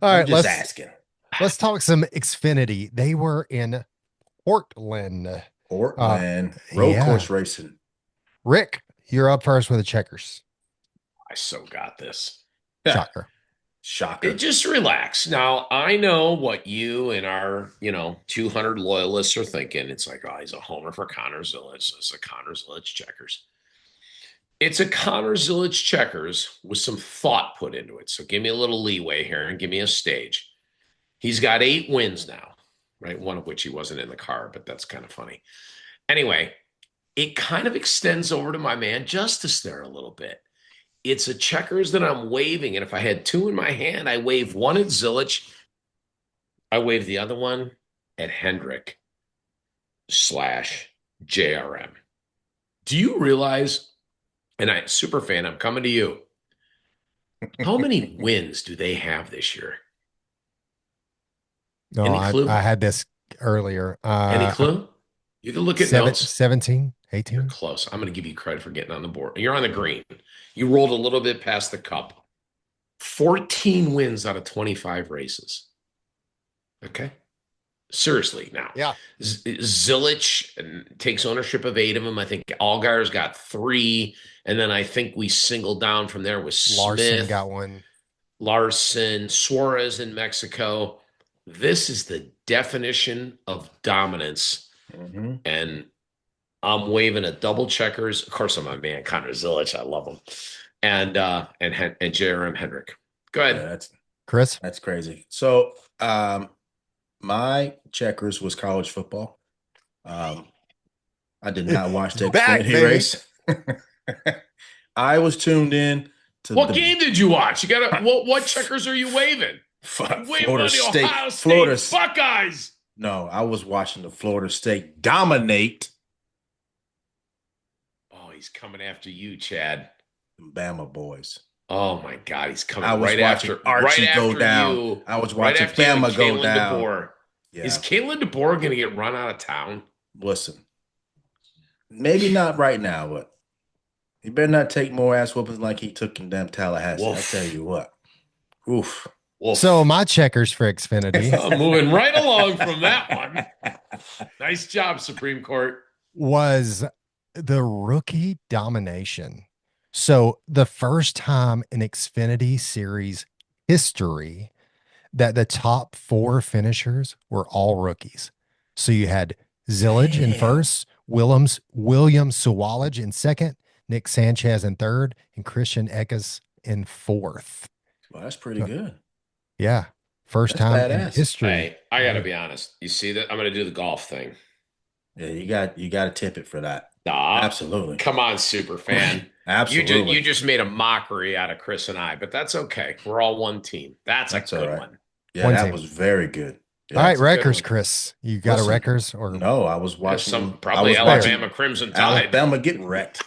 All right, just asking. Let's talk some Xfinity. They were in Portland. Road yeah. course racing. Rick, you're up first with the checkers. I so got this. Shocker. Shocker. Just relax. Now, I know what you and our, 200 loyalists are thinking. It's like, oh, he's a homer for Connor Zillage. It's a Connor Zillage checkers. It's a Connor Zillage checkers with some thought put into it. So give me a little leeway here and give me a stage. He's got 8 wins now, right? One of which he wasn't in the car, but that's kind of funny. Anyway, it kind of extends over to my man Justice there a little bit. It's a checkers that I'm waving, and if I had 2 in my hand, I wave one at Zillage. I wave the other one at Hendrick / JRM. Do you realize, and super fan, I'm coming to you, how many wins do they have this year? No, I had this earlier. Any clue? You can look at notes. 17, 18. You're close. I'm going to give you credit for getting on the board. You're on the green. You rolled a little bit past the cup. 14 wins out of 25 races. Okay. Seriously now. Yeah. Zillage takes ownership of 8 of them. I think Allgaier's got 3. And then I think we singled down from there with Larson Smith. got 1. Larson, Suarez in Mexico. This is the definition of dominance. Mm-hmm. And I'm waving a double checkers. Of course, I'm my man, Connor Zilic. I love him. And J.R.M. Hendrick. Go Yeah, ahead. Chris? that's crazy. So, my checkers was college football. Um, I did not watch the He's back, Xfinity baby. race. I was tuned in to What the game did you watch? You got what checkers are you waving? Waving Florida on the State. Ohio State Buckeyes. No, I was watching the Florida State dominate Oh, he's coming after you, Chad. the Bama boys. Oh my God, he's coming I was right watching after Archie go down. you. I was Right watching after you and Bama go Kalen down. DeBoer. Yeah. Is Kalen DeBoer going to get run out of town? Listen, maybe not right now, but he better not take more ass whoopings like he took in damn Tallahassee. I tell you what. Oof. Wolf. So my checkers for Xfinity I'm moving right along from that one. Nice job, Supreme Court. was the rookie domination. So the first time in Xfinity Series history that the top 4 finishers were all rookies. So you had Zillage in first, William Sawalage in second, Nick Sanchez in third, and Christian Eckes in fourth. Well, that's pretty good. Yeah. First That's time in badass. history. Hey, I got to be honest. You see that? I'm going to do the golf thing. Yeah, you got to tip it for that. Absolutely. Come on, super fan. Absolutely. You just made a mockery out of Chris and I, but that's okay. We're all one team. That's a good one. Yeah, One that team. was very good. Yeah, All right, that's a good Wreckers, one. Chris. You got Listen, a Wreckers or no? I was watching Probably I was Alabama Crimson Tide. Alabama get wrecked.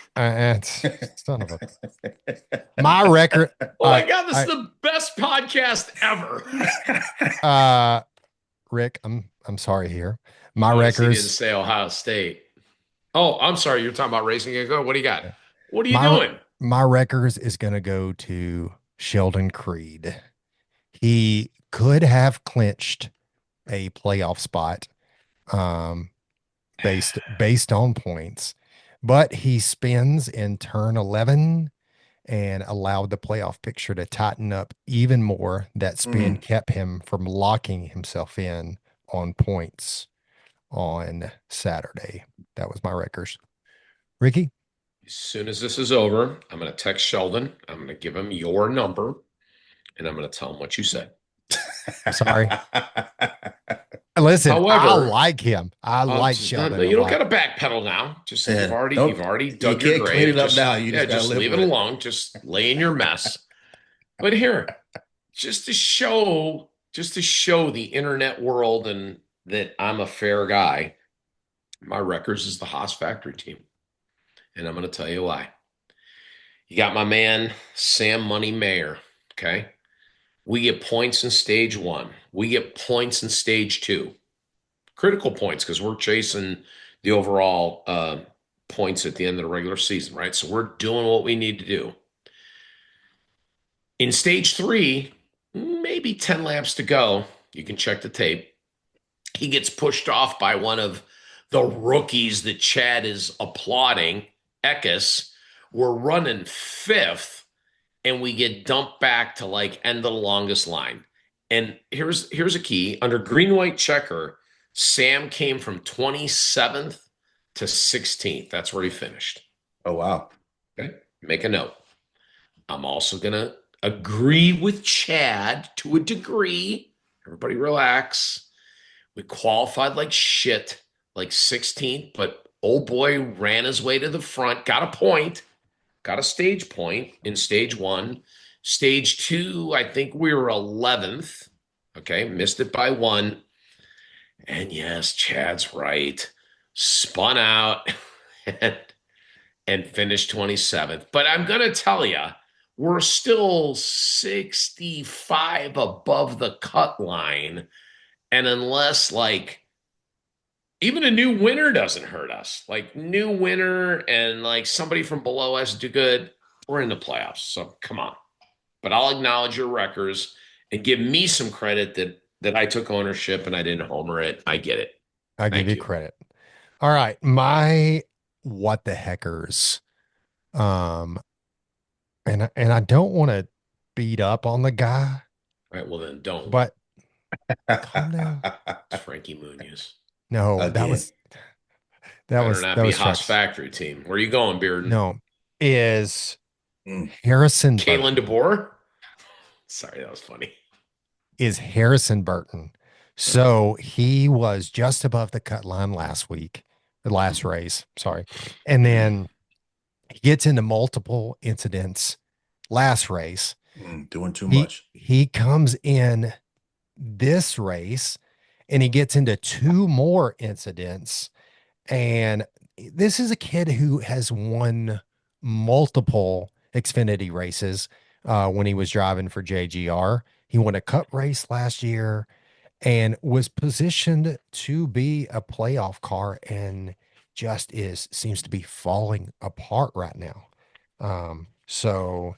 son of a my record. Oh my God, this is the best podcast ever. Rick, I'm sorry here. My He didn't Wreckers. say Ohio State. Oh, I'm sorry. You're talking about racing. Go. What do you got? What are you doing? My Wreckers is going to go to Sheldon Creed. He could have clinched a playoff spot based on points, but he spins in turn 11 and allowed the playoff picture to tighten up even more. That spin kept him from locking himself in on points on Saturday. That was my Wreckers. Ricky? As soon as this is over, I'm going to text Sheldon. I'm going to give him your number, and I'm going to tell him what you said. Sorry. Listen, However, I like him. I like Sheldon. You don't got to backpedal now. Just you've already dug your grave. Clean it up now. You just leave it alone. Just lay in your mess. But here, just to show the internet world and that I'm a fair guy, my Wreckers is the Haas factory team. And I'm going to tell you why. You got my man, Sam Money Mayer. Okay. We get points in stage 1. We get points in stage 2. Critical points because we're chasing the overall points at the end of the regular season, right? So we're doing what we need to do. In stage 3, maybe 10 laps to go. You can check the tape. He gets pushed off by one of the rookies that Chad is applauding, Eckes. We're running 5th. And we get dumped back to like end of the longest line. And here's a key. Under green-white checker, Sam came from 27th to 16th. That's where he finished. Oh, wow. Okay. Make a note. I'm also going to agree with Chad to a degree. Everybody relax. We qualified like shit, like 16th, but old boy ran his way to the front, got a point. Got a stage point in stage 1. Stage 2, I think we were 11th. Okay, missed it by 1. And yes, Chad's right. Spun out and finished 27th. But I'm going to tell you, we're still 65 above the cut line. And unless even a new winner doesn't hurt us. Like new winner and like somebody from below us do good, we're in the playoffs. So come on. But I'll acknowledge your Wreckers and give me some credit that I took ownership and I didn't homer it. I get it. I give you credit. All right. My what the heckers. And I don't want to beat up on the guy. All right, well then don't. But calm down. It's Frankie Muniz. No, Again. that was Better not that be was Haas trucks. factory team. Where are you going, Bearden? No, is Mm. Harrison Kalen Burton. DeBoer? Sorry, that was funny. Is Harrison Burton. So he was just above the cut line last week, the last race, sorry. And then he gets into multiple incidents last race. Doing too He much. he comes in this race and he gets into two more incidents. And this is a kid who has won multiple Xfinity races when he was driving for JGR. He won a cup race last year and was positioned to be a playoff car and just seems to be falling apart right now. So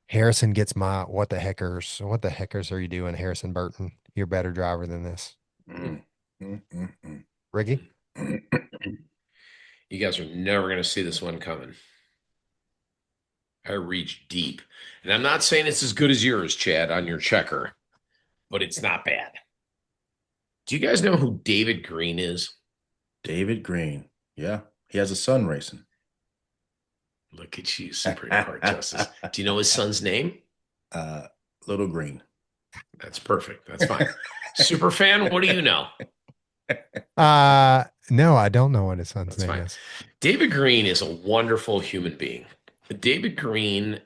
Harrison gets my what the heckers. What the heckers are you doing, Harrison Burton? You're a better driver than this. Mm. Mm, mm, Ricky? mm. You guys are never going to see this one coming. I reach deep. And I'm not saying it's as good as yours, Chad, on your checker, but it's not bad. Do you guys know who David Green is? David Green. Yeah. He has a son racing. Look at you, Supreme Court Justice. Do you know his son's name? Little Green. That's perfect. That's fine. Super fan, what do you know? No, I don't know what his son's That's name fine. is. David Green is a wonderful human being. David Green,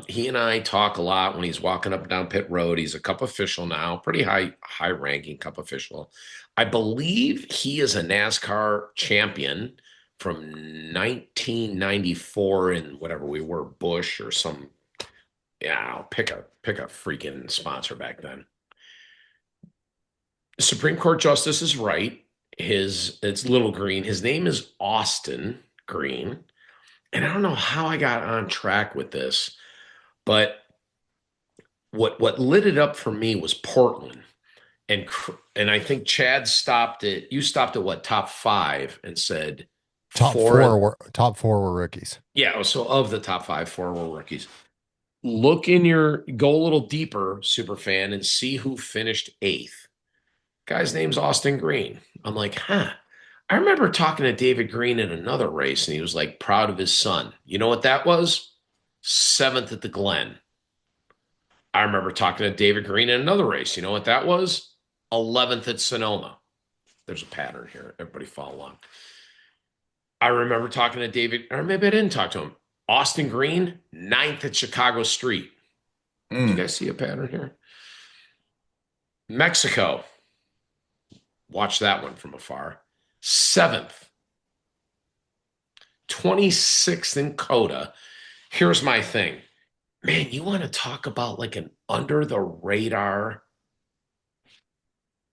he and I talk a lot when he's walking up and down pit road. He's a cup official now, pretty high ranking cup official. I believe he is a NASCAR champion from 1994 in whatever we were, Bush or some. Yeah, I'll pick a freaking sponsor back then. The Supreme Court Justice is right. It's Little Green. His name is Austin Green. And I don't know how I got on track with this, but what lit it up for me was Portland. And I think Chad stopped at what, top 5 and said Top four were rookies. Yeah, so of the top 5, 4 were rookies. Go a little deeper, super fan, and see who finished 8th. Guy's name's Austin Green. I'm like, huh. I remember talking to David Green in another race, and he was like proud of his son. You know what that was? 7th at the Glen. I remember talking to David Green in another race. You know what that was? 11th at Sonoma. There's a pattern here. Everybody follow along. I remember talking to David, or maybe I didn't talk to him. Austin Green, 9th at Chicago Street. Do you guys see a pattern here? Mexico. Watch that one from afar. 7th. 26th in Coda. Here's my thing. Man, you want to talk about like an under the radar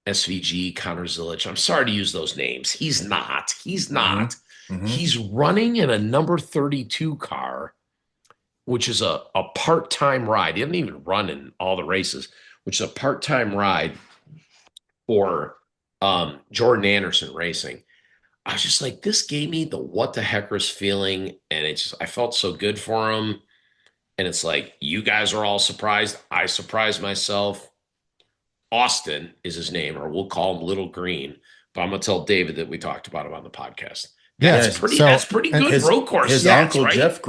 SVG, Connor Zilich. I'm sorry to use those names. He's not. Mm-hmm. He's running in a number 32 car, which is a part-time ride. He doesn't even run in all the races, which is a part-time ride for Jordan Anderson Racing. I was just like, this gave me the what the heckers feeling, and I felt so good for him. And it's like, you guys are all surprised. I surprised myself. Austin is his name, or we'll call him Little Green. But I'm gonna tell David that we talked about him on the podcast. That's pretty good road course. His stats, uncle right? Jeff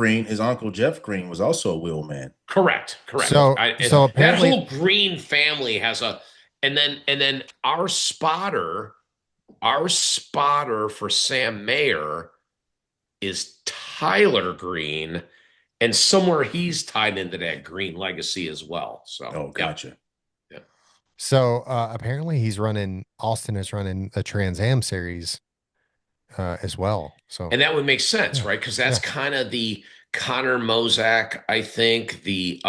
Green was also a wheelman. Correct. So apparently that whole Green family has and then our spotter for Sam Mayer is Tyler Green, and somewhere he's tied into that Green legacy as well. So, gotcha. Yeah. So apparently Austin is running a Trans Am series as well. So, and that would make sense, right? Because that's kind of the Connor Mozak, I think. The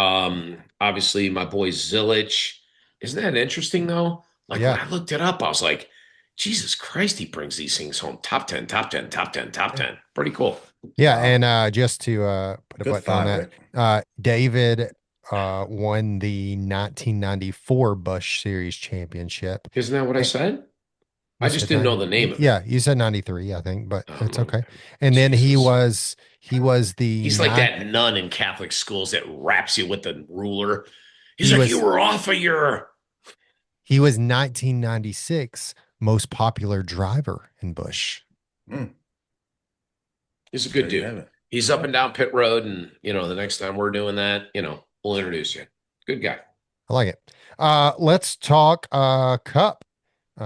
obviously my boy Zilich. Isn't that interesting though? Like when I looked it up, I was like, Jesus Christ, he brings these things home. Top 10. Pretty cool. Yeah, and just to put a button on that, David won the 1994 Busch Series championship. Isn't that what I said? I just didn't know the name of it. Yeah, you said 93, I think, but it's okay. And then he was He's like that nun in Catholic schools that raps you with the ruler. He's like, you were off of your. He was 1996 most popular driver in Busch. He's a good There you dude. have it. He's up Yeah. and down pit road, and the next time we're doing that, we'll introduce you. Good guy. I like it. Let's talk Cup. The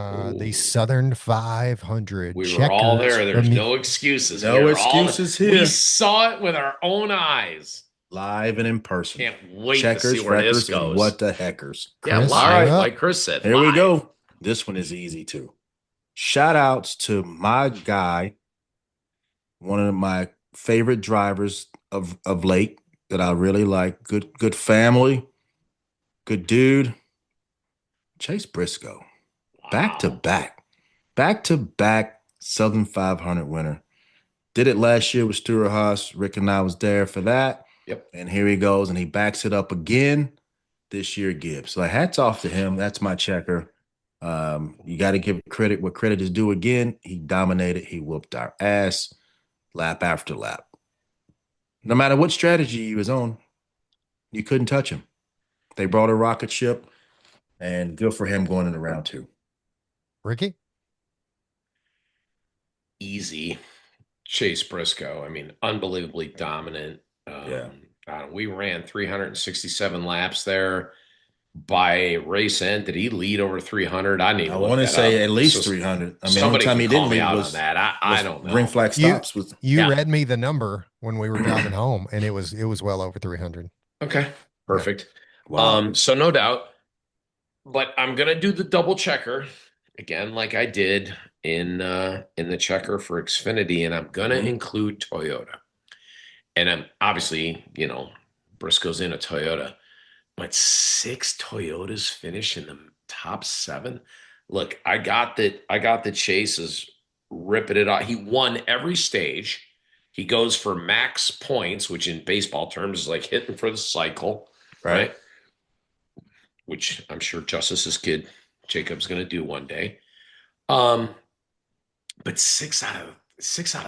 Oh, Southern 500 we were all Checkers there. There's no excuses. We No are all excuses we here. saw it with our own eyes. Live and in person. Can't wait to see Checkers, where this wreckers, and goes. what the heckers. Yeah, Chris, All you're live, right. up. like Chris said. Here we live. go. This one is easy too. Shout outs to my guy, one of my favorite drivers of late that I really like. Good family, good dude. Chase Briscoe. Back to back Southern 500 winner. Did it last year with Stuart Haas. Rick and I was there for that. Yep. And here he goes, and he backs it up again this year, Gibbs. So hats off to him. That's my checker. You got to give credit what credit is due again. He dominated. He whooped our ass lap after lap. No matter what strategy he was on, you couldn't touch him. They brought a rocket ship, and good for him going into round 2. Ricky? Easy. Chase Briscoe. I mean, unbelievably dominant. Yeah. We ran 367 laps there. By race end, did he lead over 300? I need to I look want to that say up. at least So 300. I mean, somebody one time can he call didn't me lead out was, on that. I don't know. ring flag stops with You Yeah. read me the number when we were driving home, and it was well over 300. Okay, perfect. wow. So no doubt, but I'm gonna do the double checker again, like I did in the checker for Xfinity, and I'm gonna Mhm. include Toyota. And I'm obviously, Briscoe's in a Toyota, but 6 Toyotas finish in the top 7. Look, I got that. I got the Chase is ripping it out. He won every stage. He goes for max points, which in baseball terms is like hitting for the cycle, Right. right? Which I'm sure Justice's kid Jacob's going to do one day. But 6 out of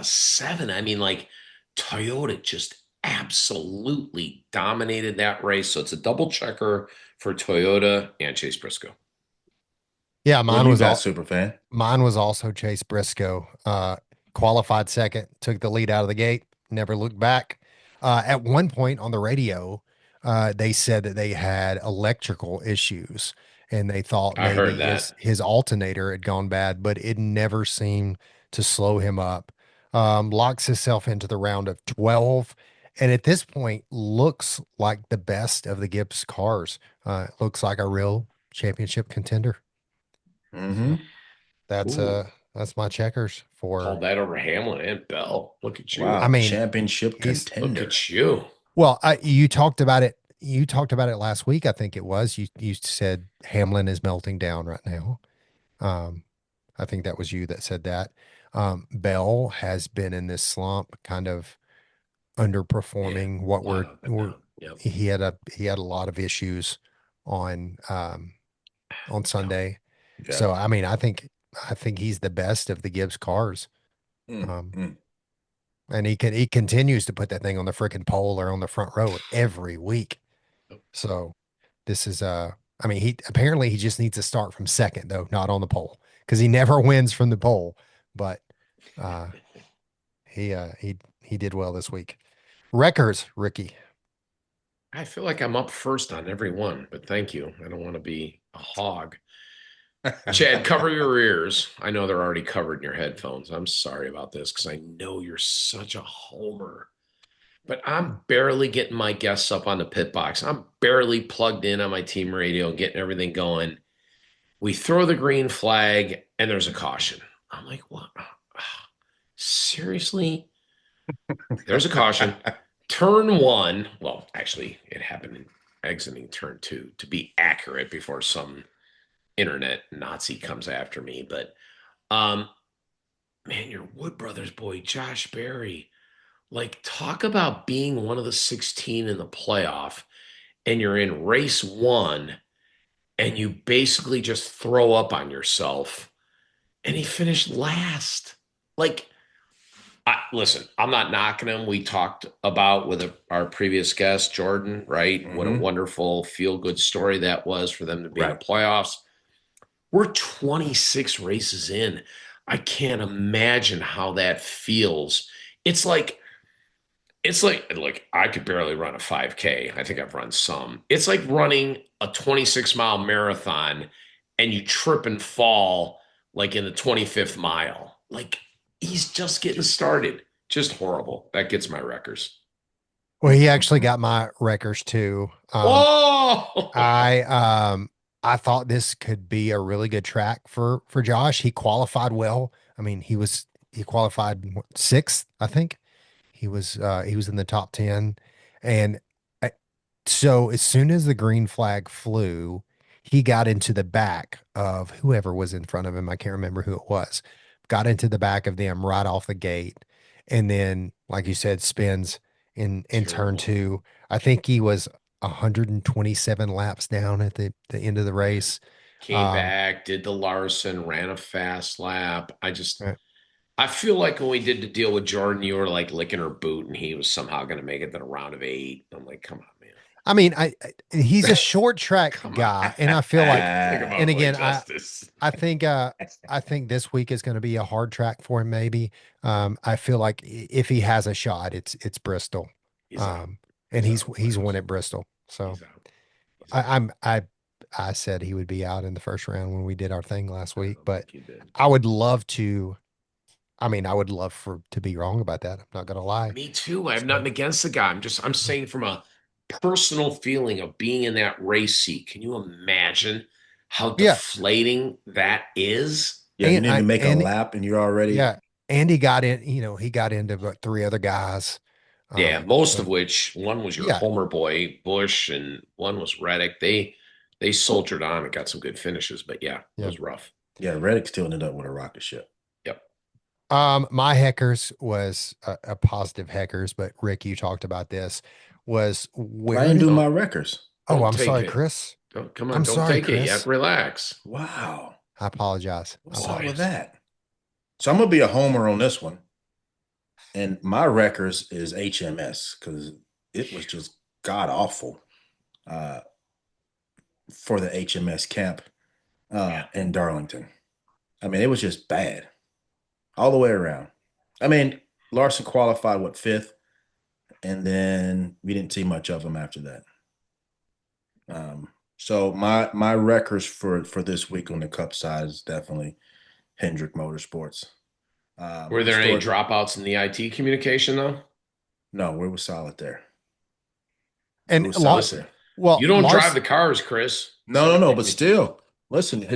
7. I mean, like Toyota just absolutely dominated that race. So it's a double checker for Toyota and Chase Briscoe. Yeah, What mine do you was got, all super fan? mine was also Chase Briscoe. Qualified second, took the lead out of the gate, never looked back. At one point on the radio, they said that they had electrical issues and they thought I heard maybe that. his alternator had gone bad, but it never seemed to slow him up. Locks himself into the round of 12, and at this point looks like the best of the Gibbs cars. Looks like a real championship contender. Mm-hmm. That's Ooh, that's my checkers for. called that over Hamlin and Bell. Look at you. I Wow. mean, Championship he's Look contender. at you. well. You talked about it. You talked about it last week. I think it was. You said Hamlin is melting down right now. I think that was you that said that. Bell has been in this slump, kind of underperforming Yeah, what a lot we're, up and down. Yep. he had a lot of issues on Sunday. Yeah. So I mean, I think he's the best of the Gibbs cars. Mm. And he continues to put that thing on the freaking pole or on the front row every week. So this is I mean, he just needs to start from second though, not on the pole, because he never wins from the pole. But he did well this week. Wreckers, Ricky. I feel like I'm up first on every one, but thank you. I don't want to be a hog. Chad, cover your ears. I know they're already covered in your headphones. I'm sorry about this because I know you're such a homer. But I'm barely getting my guests up on the pit box. I'm barely plugged in on my team radio, getting everything going. We throw the green flag and there's a caution. I'm like, what? Seriously? There's a caution. Turn 1. Well, actually, it happened in exiting turn 2 to be accurate before some internet Nazi comes after me. But man, your Wood Brothers boy, Josh Berry, like talk about being one of the 16 in the playoff, and you're in race 1 and you basically just throw up on yourself, and he finished last. Like, listen, I'm not knocking him. We talked about with our previous guest, Jordan, right? What a wonderful feel-good story that was for them to be in the playoffs. We're 26 races in. I can't imagine how that feels it's like like I could barely run a 5K. I think I've run some. It's like running a 26-mile marathon and you trip and fall like in the 25th mile. Like he's just getting started. Just horrible. That gets my records. Well, he actually got my records too. Oh, I um I thought this could be a really good track for Josh. He qualified well. I mean, he qualified sixth, I think. He was in the top 10. And I, so as soon as the green flag flew, he got into the back of whoever was in front of him. I can't remember who it was. Got into the back of them right off the gate. And then, like you said, spins in turn terrible. two. I think he was 127 laps down at the end of the Yeah. race. Came Um, back, did the Larson, ran a fast lap. right. I feel like when we did the deal with Jordan, you were like licking her boot and he was somehow going to make it to the round of eight. I'm like, come on, I mean, he's a short track come on. guy, and I feel like, Think and about play again, justice. I think I think this week is going to be a hard track for him. Maybe I feel like if he has a shot, it's Bristol, He's out. um, and He's out of the he's won playoffs. at Bristol. So He's out. He's out. I, I'm I said he would be out in the first round when we did our thing last I week, don't but think he did. I would love to. I mean, I would love for to be wrong about that. I'm not going to lie. Me too. I have So nothing against the guy. I'm saying from a personal feeling of being in that race seat. Can you imagine how yeah, deflating that is? Yeah, you and need to I make a and lap and you're already. yeah, and he got in. He got into about three other guys. Yeah, most of So which one was your yeah, Homer boy, Bush, and one was Reddick. They soldiered on and got some good finishes, but yeah, it yeah. was rough. Yeah, Reddick still ended up with a rocket ship. Yep. My heckers was a positive heckers, but Rick, you talked about this. Was But I where didn't did? do my Don't records. Oh, don't I'm take sorry, it. Chris. Don't come on, I'm don't sorry, take it yet. Chris. Relax. Wow. I apologize. I What's up with apologize. that? So I'm gonna be a homer on this one. And my records is HMS because it was just god awful uh, for the HMS camp in Darlington. I mean, it was just bad all the way around. I mean, Larson qualified what fifth, and then we didn't see much of him after that. So my records for this week on the Cup side is definitely Hendrick Motorsports. Were there any Historic, dropouts in the IT communication though? no, we were solid there. We And were solid Listen, there. you well, don't drive Lars, the cars, Chris. No, but still, listen. Yeah,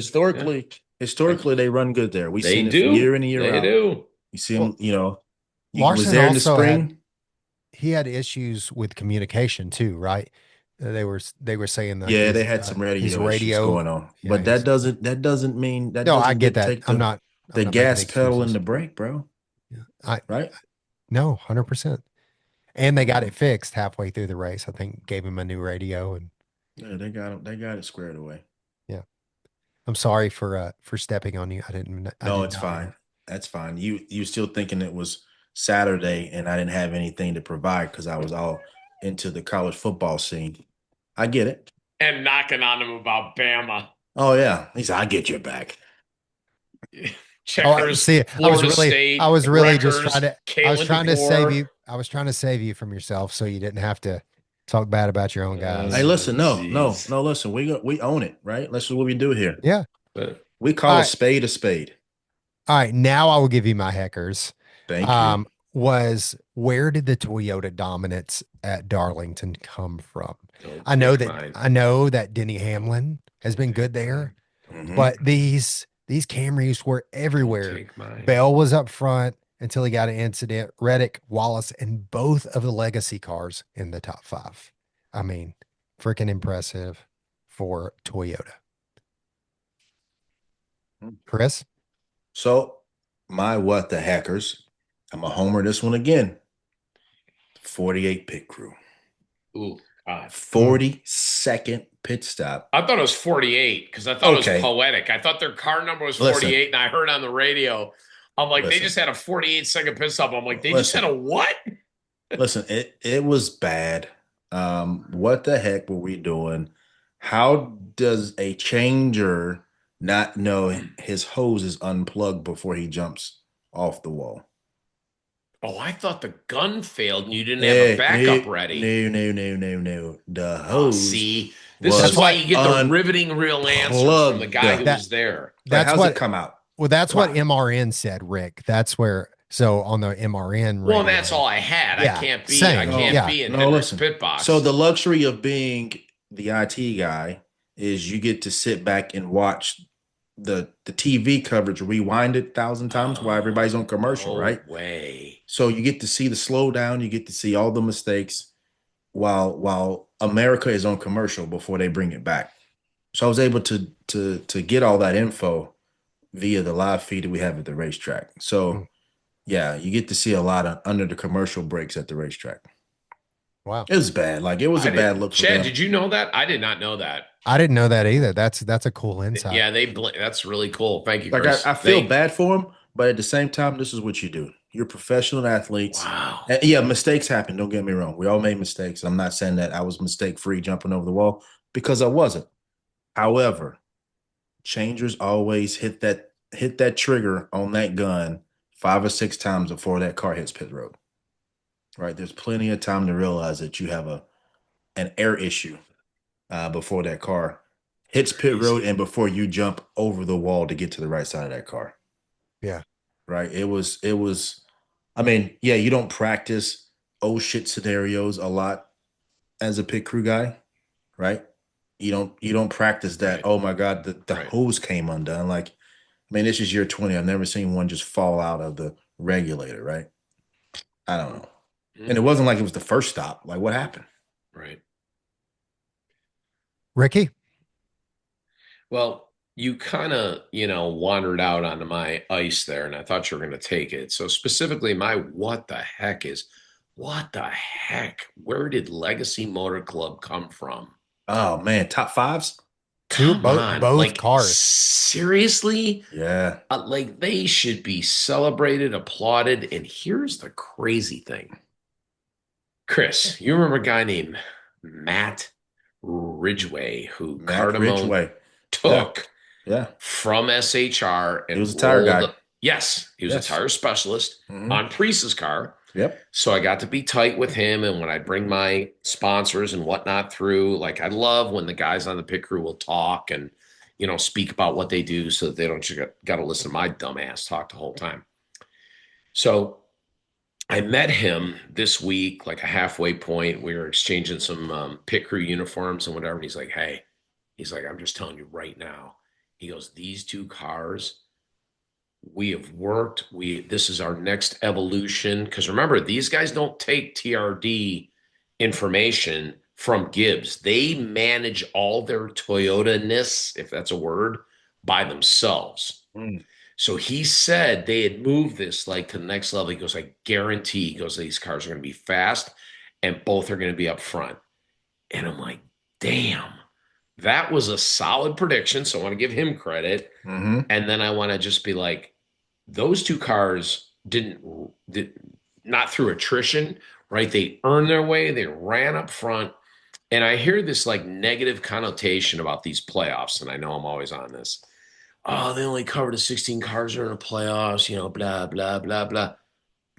Historically, they run good there. We've they seen it from year do. in and year They out. do. You see them, well, you was Larson there in the also had spring. he had issues with communication too, right? They were saying that Yeah, they had some his radio issues radio, going on, yeah, but that no, I doesn't get that. dictate I'm the not making gas pedal and excuses. the brake, bro. Yeah. I Right? no, 100%. And they got Mhm. it fixed halfway through the race. I think gave him a new radio and Yeah, they got it. They got it squared away. yeah. I'm sorry for stepping on you. I No, did it's not mean fine. it. That's fine. You still thinking it was Saturday and I didn't have anything to provide because I was all into the college football scene. I get it. And knocking on him about Bama. Oh yeah, he said, "I get your back." Oh, Checkers, see, Florida State, I was really just trying Wreckers, to, Caitlin DeBoer. I was trying to save you from yourself so you didn't have to talk bad about your own Hey, guys. listen, Jeez. no. Listen, we own it, right? Listen, what we do here. Yeah. But We All call a right. spade a spade. All right. Now I will give you my heckers. Thank you. Was where did the Toyota dominance at Darlington come from? don't take mine. I know that Denny Hamlin has been good there, Mhm. but these Camrys were Don't everywhere. take mine. Bell was up front until he got an incident. Reddick, Wallace, and both of the legacy cars in the top five. I mean, freaking impressive for Toyota. Chris? So my what the hackers. I'm a homer this one again. 48 pit crew. Ooh, God. 42nd pit stop. I thought it was 48 because I thought it Okay. was poetic. I thought their car number was Listen. 48, and I heard on the radio, I'm like, they Listen. just had a 48-second pit stop. I'm like, they just had a what? Listen, it was bad. What the heck were we doing? How does a changer not know his hose is unplugged before he jumps off the wall? Oh, I thought the gun failed and you didn't have a backup ready. No. The Oh, hose see, this is That's was why what you get the riveting real answers from the unplugged. guy who that was there. Like, that's how's it what come out? well that's Come what on. MRN said, Rick. That's where so on the MRN Well, and that's radio. all I had. I Yeah, can't be. I same. can't Yeah. be in No, Hendrick's listen. pit So box. the luxury of being the IT guy is you get to sit back and watch the TV coverage rewind it 1,000 times while everybody's on commercial, No right? way. So you get to see the slowdown, you get to see all the mistakes while America is on commercial before they bring it back. So I was able to get all that info via the live feed that we have at the racetrack. So yeah, you get to see a lot of under the commercial breaks at the racetrack. Wow. It was bad. Like, it was a bad look for Chad, them. did you know that? I did not know that. I didn't know that either. That's a cool insight. Yeah, that's really cool. Thank you, Like, Chris. I feel bad for them, but at the same time, this is what you do. You're professional athletes. Wow. And yeah, mistakes happen. Don't get me wrong. We all made mistakes. I'm not saying that I was mistake free jumping over the wall, because I wasn't. However, changers always hit that trigger on that gun 5 or 6 times before that car hits pit road. Right? There's plenty of time to realize that you have an air issue before that car hits pit road and before you jump over the wall to get to the right side of that car. Yeah. Right. It was, I mean, yeah, you don't practice oh shit scenarios a lot as a pit crew guy, right? You don't practice that. Right. Oh my God, the Right. hose came undone. Like, I mean, this is year 20. I've never seen one just fall out of the regulator, right? I don't know. And it wasn't like it was the first stop. Like, what happened? Right. Ricky? Well, you kind of, wandered out onto my ice there, and I thought you were going to take it. So specifically, my what the heck? Where did Legacy Motor Club come from? Oh man, top fives? Come on, both like, cars. Seriously? Yeah. Like, they should be celebrated, applauded. And here's the crazy thing. Chris, you remember a guy named Matt Ridgway who Cardamone took from SHR and he was a tire guy. Yes, he was a tire specialist on Priest's car. Yep. So I got to be tight with him, and when I bring my sponsors and whatnot through, like, I love when the guys on the pit crew will talk and speak about what they do, so that they don't just got to listen to my dumb ass talk the whole time. So I met him this week, like a halfway point. We were exchanging some pit crew uniforms and whatever. And he's like, hey, I'm just telling you right now. He goes, these two cars, we have worked. This is our next evolution. Because remember, these guys don't take TRD information from Gibbs. They manage all their Toyota-ness, if that's a word, by themselves. So he said they had moved this like to the next level. He goes, I guarantee, he goes, these cars are going to be fast and both are going to be up front. And I'm like, damn, that was a solid prediction. So I want to give him credit. And then I want to just be like, those two cars did not through attrition, right? They earned their way. They ran up front. And I hear this like negative connotation about these playoffs. And I know I'm always on this. Oh, they only covered the 16 cars during the playoffs, blah, blah, blah, blah.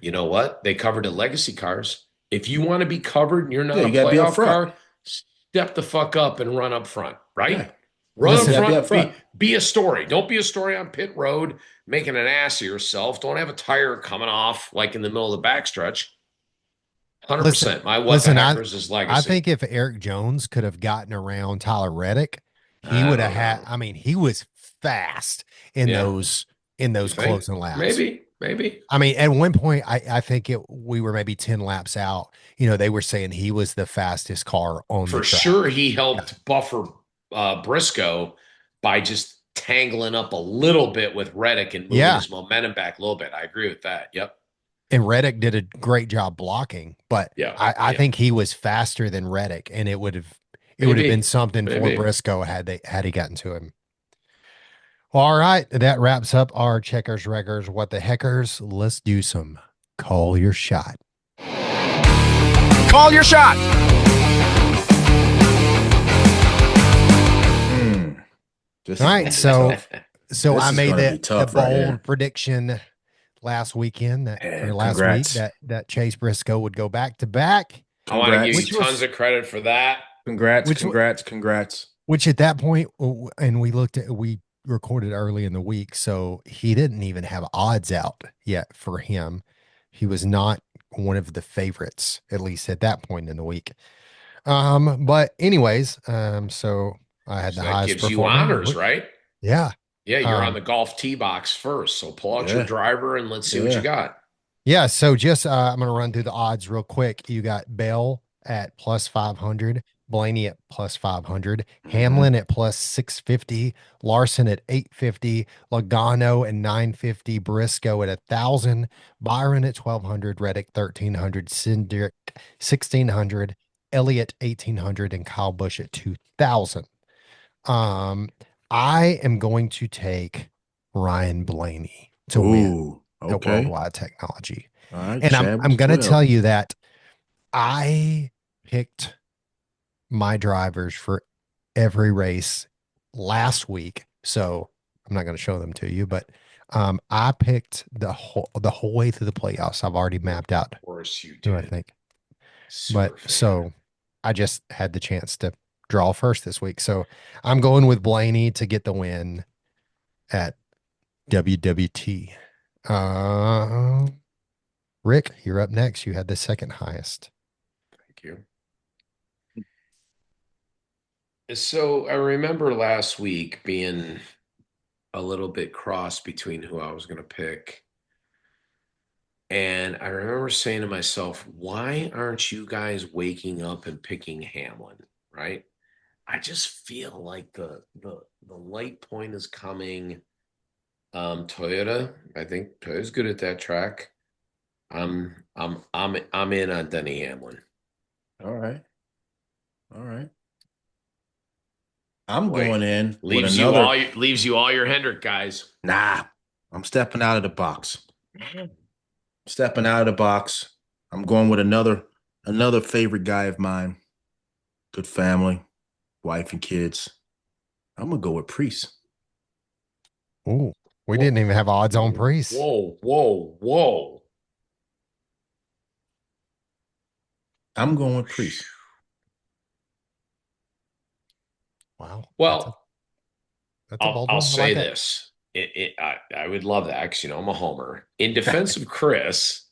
You know what? They covered the legacy cars. If you want to be covered and you're not a playoff car, step the fuck up and run up front, right? Yeah. Run up front. Be a story. Don't be a story on pit road making an ass of yourself. Don't have a tire coming off like in the middle of the backstretch. 100%. My what the heckers is legacy. I think if Eric Jones could have gotten around Tyler Reddick, he would have had. I mean, he was fast in those closing laps. Maybe. I mean, at one point, I think we were maybe 10 laps out. They were saying he was the fastest car on the track. For sure, he helped buffer Briscoe by just tangling up a little bit with Reddick and moving his momentum back a little bit. I agree with that. Yep. And Reddick did a great job blocking, but I think he was faster than Reddick, and it would have been something for Briscoe had he gotten to him. All right, that wraps up our Checkers Wreckers What the Heckers. Let's do some Call Your Shot. Call your shot. All right, so I made the bold prediction last weekend that Yeah, or last week congrats. that Chase Briscoe would go back to back, I want to give you Which was- tons of credit for that. Congrats, Which wa- congrats, congrats. which at that point, and we recorded early in the week, so he didn't even have odds out yet for him. He was not one of the favorites, at least at that point in the week. But anyways, so I had So the that highest gives you performer. honors, right? Yeah. Yeah, you're on Um, the golf tee box first. So pull out your Yeah. driver and let's see what Yeah. you got. Yeah, so just I'm gonna run through the odds real quick. You got Bell at plus 500, Blaney at plus 500, Hamlin at plus 650, Larson at 850, Logano at 950, Briscoe at 1,000, Byron at 1,200, Reddick 1,300, Cindric 1,600, Elliott 1,800, and Kyle Busch at 2,000. I am going to take Ryan Blaney to win Ooh, at okay. Worldwide Technology. All right. And Chad I'm with going to 12. tell you that I picked my drivers for every race last week. So I'm not going to show them to you, but I picked the whole way through the playoffs. I've already mapped out Of course you who I did. think. Super But fan. so I just had the chance to draw first this week. So I'm going with Blaney to get the win at WWT. Rick, you're up next. You had the second highest. Thank you. So I remember last week being a little bit cross between who I was going to pick. And I remember saying to myself, why aren't you guys waking up and picking Hamlin? Right? I just feel like the light point is coming. Toyota, I think Toyota's good at that track. I'm in on Denny Hamlin. All right. All right. I'm Boy, going in with leaves another. you all your Hendrick guys. Nah, I'm stepping out of the box. Stepping out of the box. I'm going with another favorite guy of mine. Good family, wife and kids. I'm gonna go with Priest. Ooh, we didn't even have odds on Priest. Whoa. I'm going with Priest. Wow. Well, that's a bold I'll one. I say like that. this. I would love that because I'm a homer. In defense of Chris,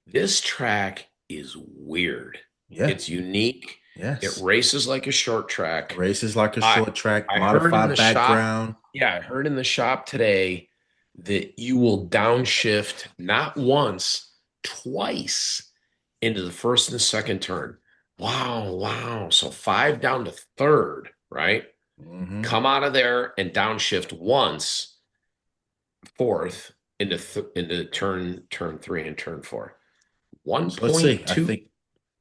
this track is weird. Yeah. It's unique. Yes. It races like a short track. Races like a short track, I heard in modified the background. shop, I heard in the shop today that you will downshift not once, twice into the first and second turn. Wow. So 5 down to third, right? Mm-hmm. Come out of there and downshift once, fourth into turn 3 and turn 4. So let's see. I think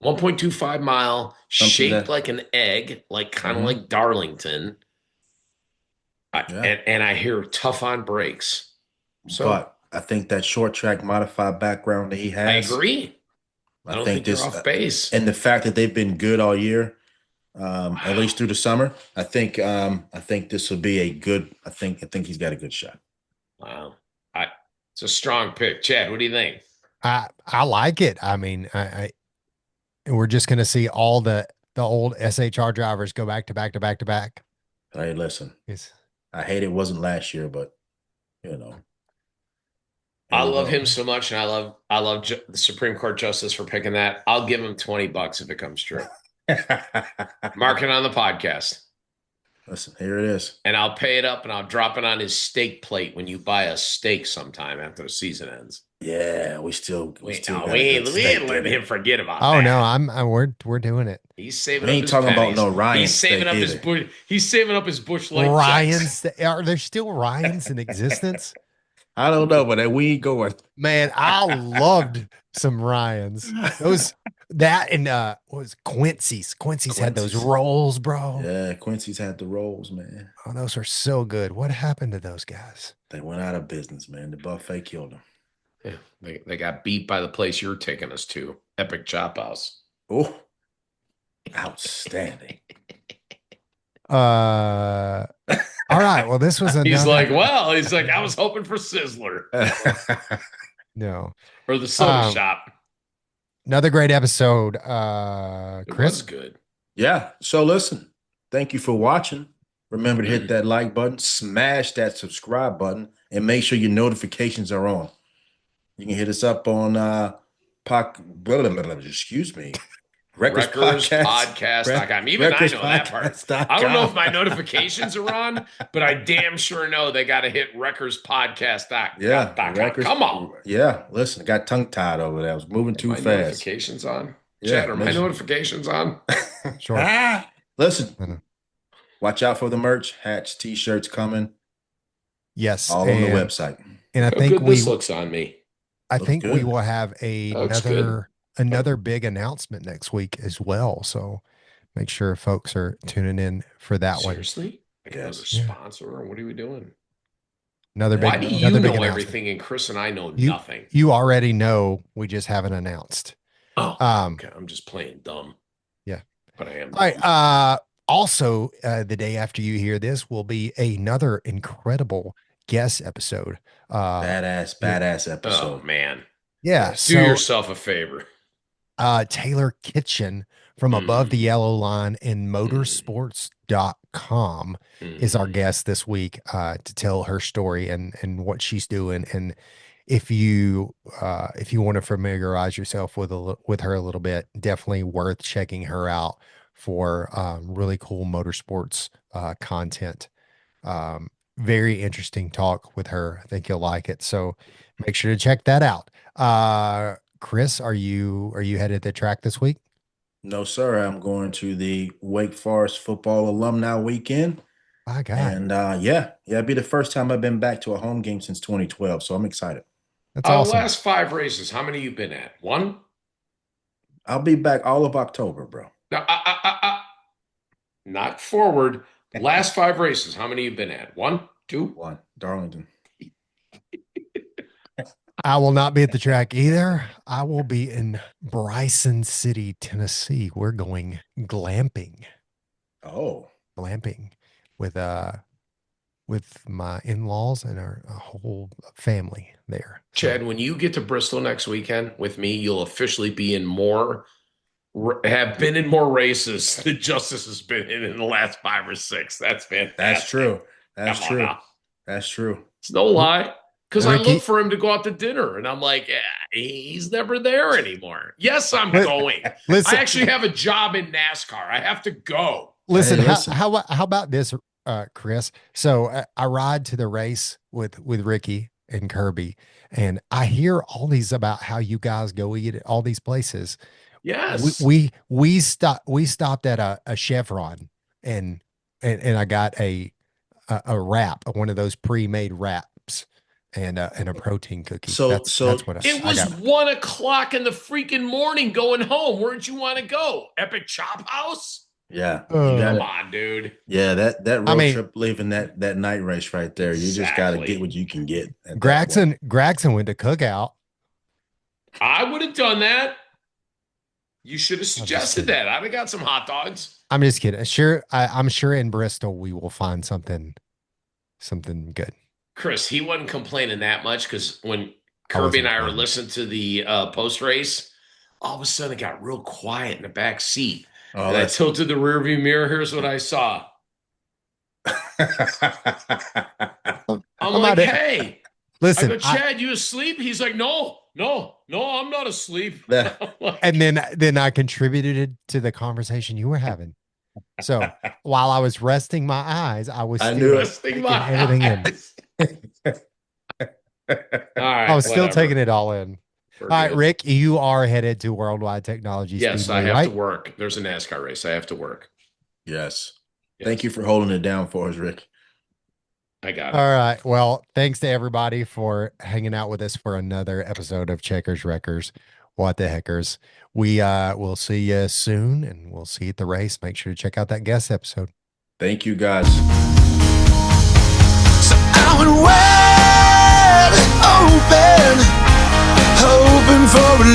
1.25 mile, something shaped that- like an egg, like kind of Mhm. like Darlington. Yeah. And I hear tough on brakes. So but I think that short track modified background that he has. I agree. I don't think you're off base. And the fact that they've been good all year, at least through the summer, I think this will be a good. I think he's got a good shot. Wow, it's a strong pick, Chad. What do you think? I like it. I mean, we're just going to see all the old SHR drivers go back to back to back to back. Hey, listen, Yes. I hate it wasn't last year, but you know. I love him so much, and I love the Supreme Court Justice for picking that. I'll give him $20 if it comes true. Mark it on the podcast. Listen, here it is. And I'll pay it up and I'll drop it on his steak plate when you buy a steak sometime after the season ends. Yeah, we ain't letting him forget about that. Oh no, we're doing it. He's saving. We ain't up his talking pennies. about no Ryan. He's saving up his bush. He's saving up his bush light. Ryans, are there still Ryans in existence? I don't know, but we ain't going. Man, I loved some Ryans. That and what was Quincy's? Quincy's had those rolls, bro. Yeah, Quincy's had the rolls, man. Oh, those are so good. What happened to those guys? They went out of business, man. The buffet killed them. Yeah, they got beat by the place you're taking us to, Epic Chop House. Oh, outstanding. All right. Well, this was another. He's like, I was hoping for Sizzler. No. Or the soda Um, shop. Another great episode. It Chris? was good. Yeah. So listen, thank you for watching. Remember to hit that like button, smash that subscribe button, and make sure your notifications are on. You can hit us up on excuse me. Wreckerspodcast.com. Even I know that part. Wreckerspodcast.com. I don't know if my notifications are on, but I damn sure know they got to hit wreckerspodcast.com. Yeah, Wreckers. Come on. Yeah, listen, got tongue tied over there. I was moving too my fast. Notifications on? Yeah, Chad, are my notifications on? Sure. Listen, watch out for the merch, hats, t-shirts coming. Yes. All on the website. And I How think good this looks on me. I Looks think we good. will have another big announcement next week as well. So make sure folks are tuning in for that Seriously? one. Another sponsor, or what are we doing? Why do you know everything and Chris and I know nothing? You already know, we just haven't announced. Oh, okay. I'm just playing dumb. Yeah. But I am dumb. All right. Also, the day after you hear this will be another incredible guest episode. Badass episode. Oh, man. Yeah. Do yourself a favor. Taylor Kitchen from Above the Yellow Line and motorsports.com is our guest this week to tell her story and what she's doing. And if you want to familiarize yourself with her a little bit, definitely worth checking her out for really cool motorsports content. Very interesting talk with her. I think you'll like it. So make sure to check that out. Chris, are you headed to the track this week? No, sir. I'm going to the Wake Forest football alumni weekend. My God. And it'd be the first time I've been back to a home game since 2012. So I'm excited. That's awesome. Last 5 races, how many you been at? 1? I'll be back all of October, bro. No, not forward. Last 5 races, how many you been at? 1, 2? 1. Darlington. I will not be at the track either. I will be in Bryson City, Tennessee. We're going glamping. Oh, glamping with my in-laws and our whole family there. Chad, when you get to Bristol next weekend with me, you'll officially be in have been in more races than Justice has been in the last 5 or 6. That's fantastic. That's true. That's Come on true. now. That's true. It's no lie. Because I Ricky- look for him to go out to dinner, and I'm like, he's never there anymore. Yes, I'm going. Listen, I actually have a job in NASCAR. I have to go. listen, Hey, listen. how about this, Chris? So I ride to the race with Ricky and Kirby, and I hear all these about how you guys go eat at all these places. Yes. We stopped at a Chevron and I got a wrap, one of those pre-made wraps, and a protein cookie. So that's what It was 1 o'clock in the freaking morning going home. Where'd you want to go? Epic Chop House? Yeah. Come on, dude. Yeah, that road trip leaving that night race right there. You just got to get what you can get. Gregson went to Cookout. I would have done that. You should have suggested that. I'd have got some hot dogs. I'm just kidding. Sure, I'm sure in Bristol we will find something good. Chris, he wasn't complaining that much because when Kirby and I were listening to the post race, all of a sudden it got real quiet in the back seat. Oh, and I tilted the rearview mirror. Here's what I saw. I'm like, hey, listen. I go, Chad, you asleep? He's like, no, I'm not asleep. And then I contributed to the conversation you were having. So while I was resting my eyes, I was resting my everything eyes. All right, I was still taking it all in. All right, Rick, you are headed to Worldwide Technology Yes, Speedway, I have to work. There's a NASCAR race. I have to work. Yes. Thank you for holding it down for us, Rick. I got it. All right. Well, thanks to everybody for hanging out with us for another episode of Checkers Wreckers. What the heckers? We will see you soon, and we'll see you at the race. Make sure to check out that guest episode. Thank you, guys. So I went wide open, hoping for a